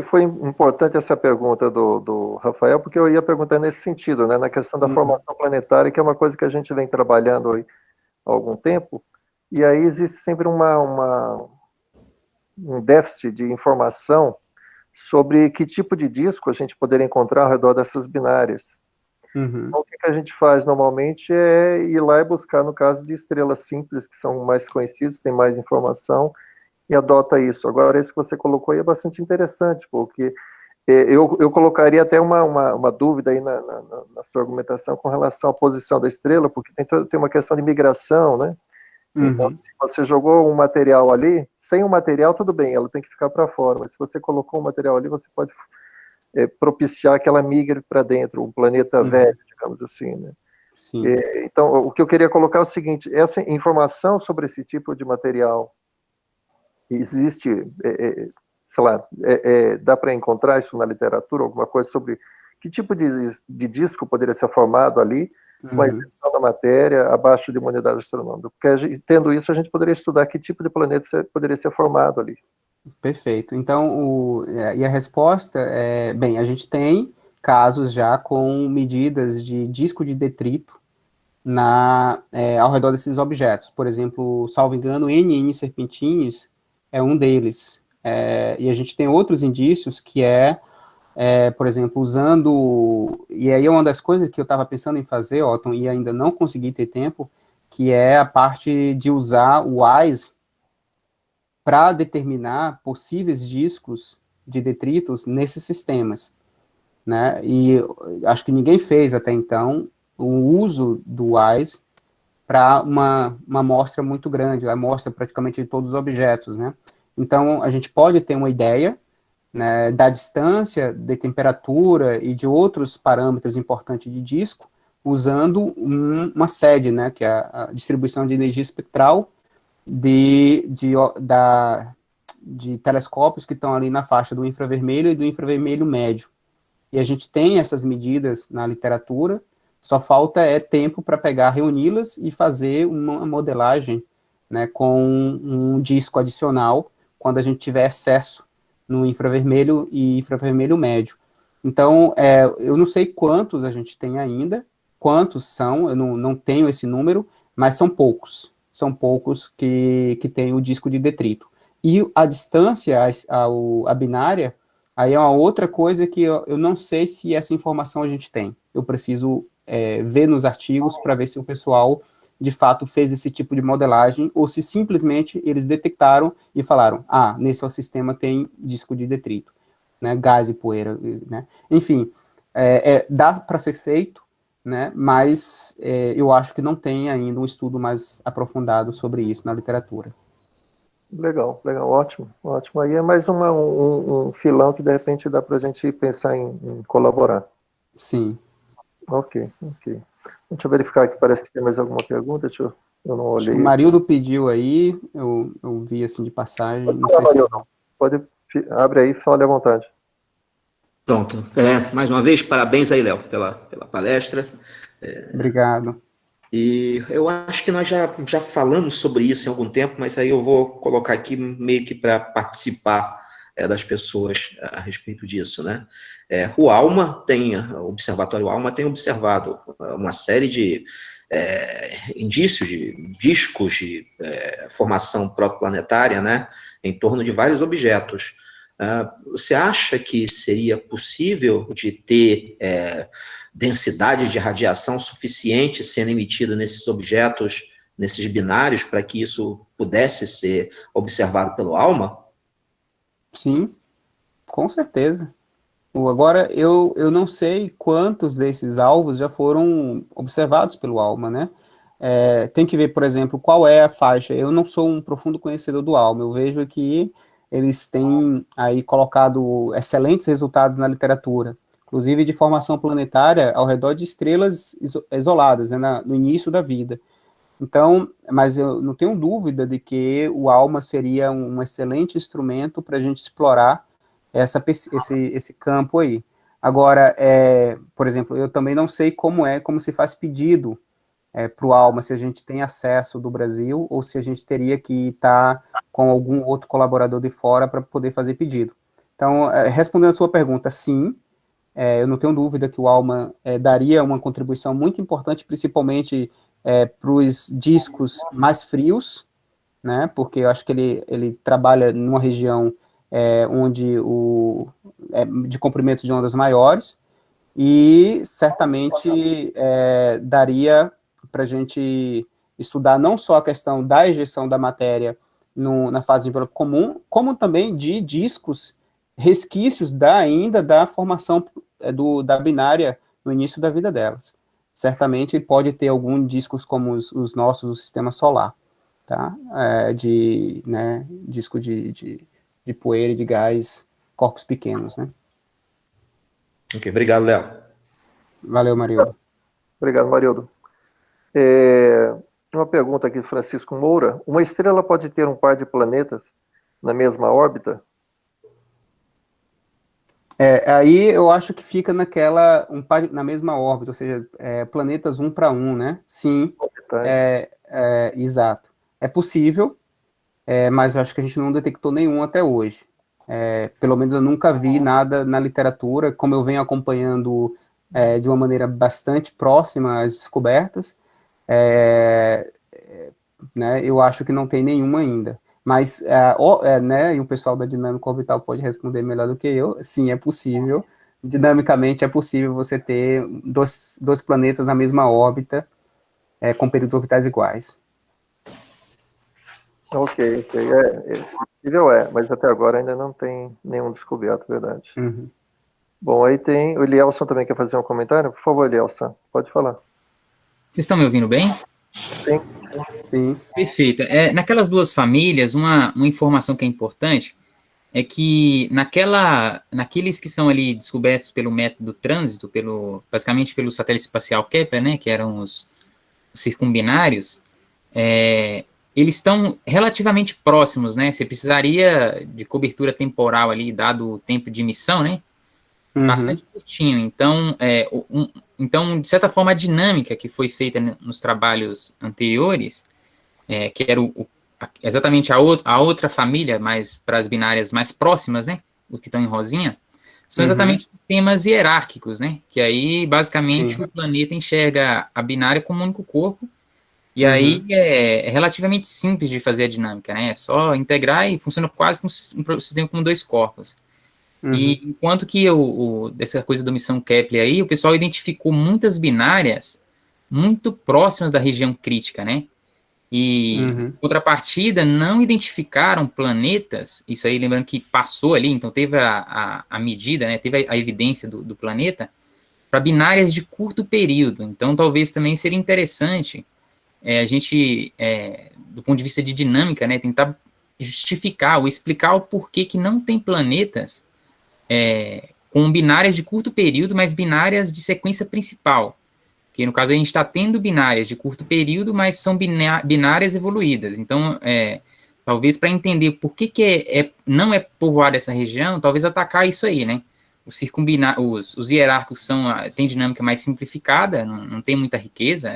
Foi importante essa pergunta do Rafael, porque eu ia perguntar nesse sentido, né, na questão da formação planetária, que é uma coisa que a gente vem trabalhando aí há algum tempo, e aí existe sempre um déficit de informação sobre que tipo de disco a gente poderia encontrar ao redor dessas binárias. Então, o que a gente faz normalmente é ir lá e buscar, no caso de estrelas simples, que são mais conhecidas, tem mais informação, e adota isso. Agora, isso que você colocou aí é bastante interessante, porque eu colocaria até uma dúvida aí na sua argumentação com relação à posição da estrela, porque tem uma questão de migração, né? Então, se você jogou um material ali, sem o material, tudo bem, ela tem que ficar para fora, mas se você colocou um material ali, você pode propiciar que ela migre para dentro, um planeta velho, digamos assim, né? Sim. Então, o que eu queria colocar é o seguinte, essa informação sobre esse tipo de material, existe, sei lá, dá para encontrar isso na literatura, alguma coisa sobre que tipo de disco poderia ser formado ali, com a inversão da matéria abaixo de uma unidade astronômica? Porque, tendo isso, a gente poderia estudar que tipo de planeta poderia ser formado ali. Perfeito. Então, e a resposta é, bem, a gente tem casos já com medidas de disco de detrito ao redor desses objetos. Por exemplo, salvo engano, NN Serpentinis é um deles. E a gente tem outros indícios que por exemplo, usando... E aí é uma das coisas que eu estava pensando em fazer, Otton, e ainda não consegui ter tempo, que é a parte de usar o WISE para determinar possíveis discos de detritos nesses sistemas, né? E acho que ninguém fez até então o uso do WISE para uma amostra muito grande, a amostra praticamente de todos os objetos, né? Então, a gente pode ter uma ideia, né, da distância, de temperatura e de outros parâmetros importantes de disco, usando uma SED, né, que é a distribuição de energia espectral de telescópios que estão ali na faixa do infravermelho e do infravermelho médio. E a gente tem essas medidas na literatura, só falta tempo para reuni-las e fazer uma modelagem, né, com um disco adicional, quando a gente tiver excesso no infravermelho e infravermelho médio. Então, eu não sei quantos a gente tem ainda, quantos são, eu não tenho esse número, mas são poucos que têm o disco de detrito. E a distância, a binária, aí é uma outra coisa que eu não sei se essa informação a gente tem. Eu preciso ver nos artigos para ver se o pessoal, de fato, fez esse tipo de modelagem, ou se simplesmente eles detectaram e falaram, nesse sistema tem disco de detrito, né, gás e poeira, né? Enfim, dá para ser feito, né, mas eu acho que não tem ainda um estudo mais aprofundado sobre isso na literatura. Legal, ótimo. Aí é mais um filão que, de repente, dá para a gente pensar em colaborar. Sim. Ok. Deixa eu verificar aqui, parece que tem mais alguma pergunta, eu não olhei. O Marildo pediu aí, eu vi assim de passagem. Não sei se... Pode, abre aí e fale à vontade. Pronto. Mais uma vez, parabéns aí, Léo, pela palestra. Obrigado. E eu acho que nós já falamos sobre isso em algum tempo, mas aí eu vou colocar aqui meio que para participar das pessoas a respeito disso, né? O ALMA o Observatório ALMA tem observado uma série de indícios de discos de formação protoplanetária, né, em torno de vários objetos. Você acha que seria possível de ter densidade de radiação suficiente sendo emitida nesses objetos, nesses binários, para que isso pudesse ser observado pelo ALMA? Sim, com certeza. Agora, eu não sei quantos desses alvos já foram observados pelo ALMA, né? Tem que ver, por exemplo, qual é a faixa. Eu não sou um profundo conhecedor do ALMA, eu vejo que eles têm aí colocado excelentes resultados na literatura, inclusive de formação planetária ao redor de estrelas isoladas, né, no início da vida. Então, mas eu não tenho dúvida de que o ALMA seria um excelente instrumento para a gente explorar esse campo aí. Agora, por exemplo, eu também não sei como se faz pedido para o ALMA, se a gente tem acesso do Brasil ou se a gente teria que estar com algum outro colaborador de fora para poder fazer pedido. Então, respondendo a sua pergunta, sim, eu não tenho dúvida que o ALMA daria uma contribuição muito importante, principalmente para os discos mais frios, né, porque eu acho que ele trabalha numa região onde de comprimentos de ondas maiores, e certamente daria para a gente estudar não só a questão da ejeção da matéria na fase de envelope comum, como também de discos, resquícios ainda da formação da binária no início da vida delas. Certamente pode ter alguns discos como os nossos do sistema solar, tá? Disco de poeira e de gás, corpos pequenos, né? Ok, obrigado, Léo. Valeu, Marildo. Obrigado, Marildo. Uma pergunta aqui, Francisco Moura. Uma estrela pode ter um par de planetas na mesma órbita? Aí eu acho que fica na mesma órbita, ou seja, planetas um para um, né? Sim, exato. É possível, mas eu acho que a gente não detectou nenhum até hoje. Pelo menos eu nunca vi nada na literatura, como eu venho acompanhando de uma maneira bastante próxima às descobertas, né, eu acho que não tem nenhuma ainda. Mas, né, e o pessoal da dinâmica orbital pode responder melhor do que eu, sim, é possível. Dinamicamente é possível você ter dois planetas na mesma órbita, com períodos orbitais iguais. Ok. Possível mas até agora ainda não tem nenhum descoberto, verdade. Uhum. Bom, aí tem o Elielson também quer fazer um comentário? Por favor, Elielson, pode falar. Vocês estão me ouvindo bem? Sim. Sim. Perfeito. Naquelas duas famílias, uma informação que é importante é que naqueles que são ali descobertos pelo método trânsito, basicamente pelo satélite espacial Kepler, né, que eram os circumbinários, eles estão relativamente próximos, né? Você precisaria de cobertura temporal ali, dado o tempo de emissão, né? Bastante curtinho. Então, então, de certa forma, a dinâmica que foi feita nos trabalhos anteriores, que era exatamente a outra família, mas para as binárias mais próximas, né? Os que estão em rosinha, são exatamente temas hierárquicos, né? Que aí, basicamente, o planeta enxerga a binária como um único corpo, e aí é relativamente simples de fazer a dinâmica, né? É só integrar e funciona quase como um sistema com dois corpos. E enquanto que dessa coisa da missão Kepler aí, o pessoal identificou muitas binárias muito próximas da região crítica, né? E, em contrapartida, não identificaram planetas, isso aí lembrando que passou ali, então teve a medida, né? Teve a evidência do planeta, para binárias de curto período. Então, talvez também seria interessante a gente, do ponto de vista de dinâmica, né, tentar justificar ou explicar o porquê que não tem planetas com binárias de curto período, mas binárias de sequência principal. Que no caso a gente está tendo binárias de curto período, mas são binárias evoluídas. Então, talvez para entender por que não é povoada essa região, talvez atacar isso aí, né? Os hierárquicos têm dinâmica mais simplificada, não tem muita riqueza,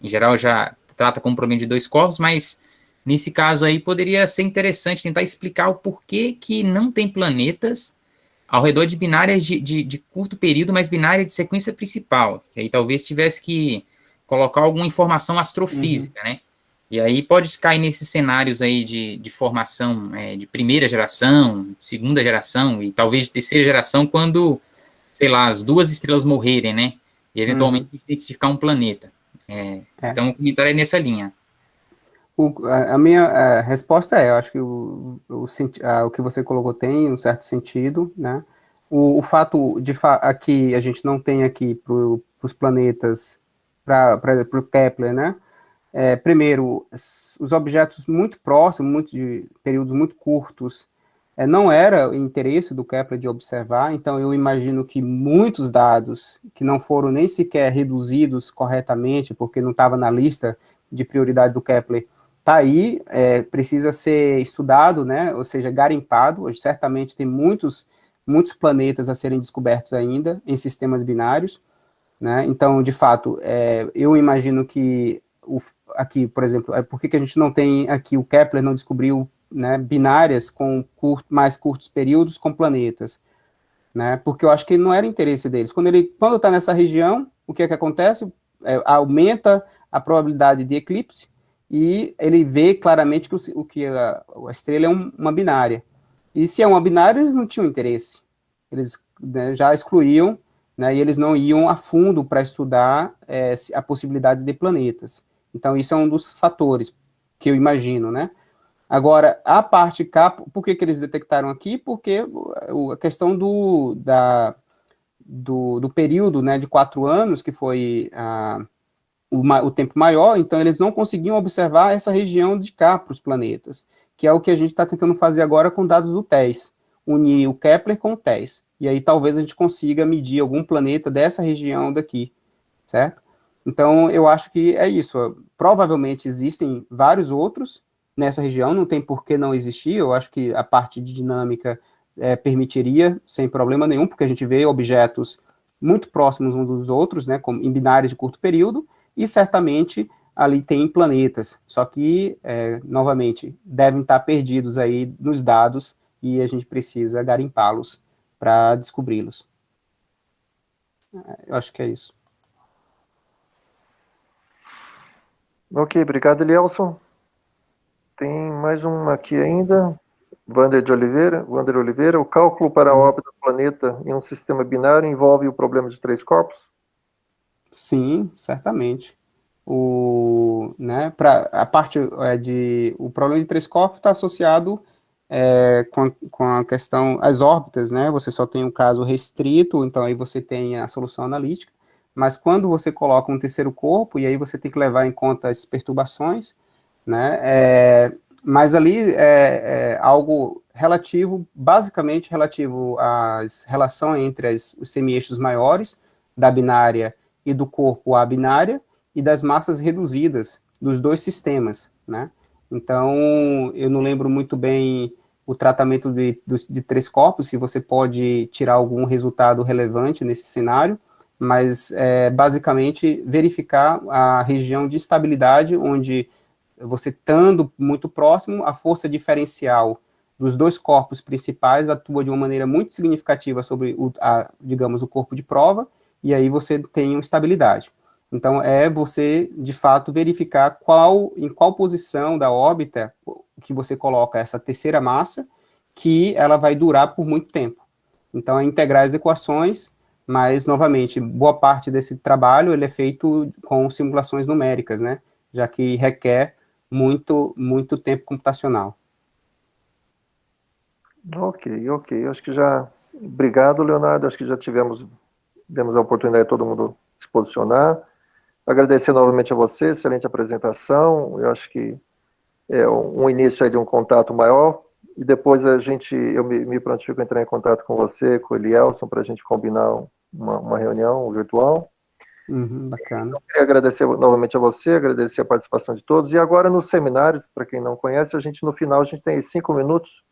em geral já trata como problema de dois corpos, mas nesse caso aí poderia ser interessante tentar explicar o porquê que não tem planetas ao redor de binárias de curto período, mas binária de sequência principal, que aí talvez tivesse que colocar alguma informação astrofísica, né? E aí pode cair nesses cenários aí de formação de primeira geração, de segunda geração e talvez de terceira geração quando, sei lá, as duas estrelas morrerem, né? E eventualmente identificar um planeta. Então o comentário é nessa linha. A minha resposta eu acho que o que você colocou tem um certo sentido, né? O fato de aqui a gente não tem aqui para os planetas, para o Kepler, né? Primeiro, os objetos muito próximos, de períodos muito curtos, não era o interesse do Kepler de observar, então eu imagino que muitos dados que não foram nem sequer reduzidos corretamente, porque não estava na lista de prioridade do Kepler, está aí, precisa ser estudado, né, ou seja, garimpado. Hoje, certamente tem muitos planetas a serem descobertos ainda em sistemas binários, né? Então, de fato, eu imagino que aqui, por exemplo, por que a gente não tem aqui, o Kepler não descobriu, né, binárias com mais curtos períodos com planetas, né? Porque eu acho que não era interesse deles. Quando está nessa região, o que acontece? Aumenta a probabilidade de eclipse, e ele vê claramente que a estrela é uma binária. E se é uma binária, eles não tinham interesse. Eles, né, já excluíam, né, e eles não iam a fundo para estudar a possibilidade de planetas. Então, isso é um dos fatores que eu imagino, né? Agora, a parte K, por que eles detectaram aqui? Porque a questão do período, né, de 4 anos, que foi o tempo maior, então eles não conseguiam observar essa região de cá para os planetas, que é o que a gente está tentando fazer agora com dados do TESS, unir o Kepler com o TESS, e aí talvez a gente consiga medir algum planeta dessa região daqui, certo? Então, eu acho que é isso, provavelmente existem vários outros nessa região, não tem por que não existir, eu acho que a parte de dinâmica permitiria, sem problema nenhum, porque a gente vê objetos muito próximos uns dos outros, né, como em binários de curto período, e certamente ali tem planetas, só que, novamente, devem estar perdidos aí nos dados e a gente precisa garimpá-los para descobri-los. Eu acho que é isso. Ok, obrigado, Elielson. Tem mais um aqui ainda, Wander Oliveira. O cálculo para a órbita do planeta em um sistema binário envolve o problema de 3 corpos? Sim, certamente. A parte o problema de 3 corpos está associado com a questão, as órbitas, né? Você só tem um caso restrito, então aí você tem a solução analítica, mas quando você coloca um terceiro corpo, e aí você tem que levar em conta as perturbações, né? Mas ali é algo relativo, basicamente relativo à relação entre os semi-eixos maiores da binária e do corpo à binária, e das massas reduzidas dos dois sistemas, né? Então, eu não lembro muito bem o tratamento de 3 corpos, se você pode tirar algum resultado relevante nesse cenário, mas basicamente verificar a região de estabilidade, onde você estando muito próximo, a força diferencial dos 2 corpos principais atua de uma maneira muito significativa sobre, digamos, o corpo de prova, e aí você tem uma estabilidade. Então, você, de fato, verificar em qual posição da órbita que você coloca essa terceira massa, que ela vai durar por muito tempo. Então, é integrar as equações, mas, novamente, boa parte desse trabalho ele é feito com simulações numéricas, né? Já que requer muito tempo computacional. Ok. Acho que já... Obrigado, Leonardo. Acho que já demos a oportunidade de todo mundo se posicionar. Agradecer novamente a você, excelente apresentação. Eu acho que é um início aí de um contato maior, e depois eu me prontifico a entrar em contato com você, com o Elielson, para a gente combinar uma reunião virtual. Bacana. Eu queria agradecer novamente a você, agradecer a participação de todos, e agora nos seminários, para quem não conhece, no final a gente tem 5 minutos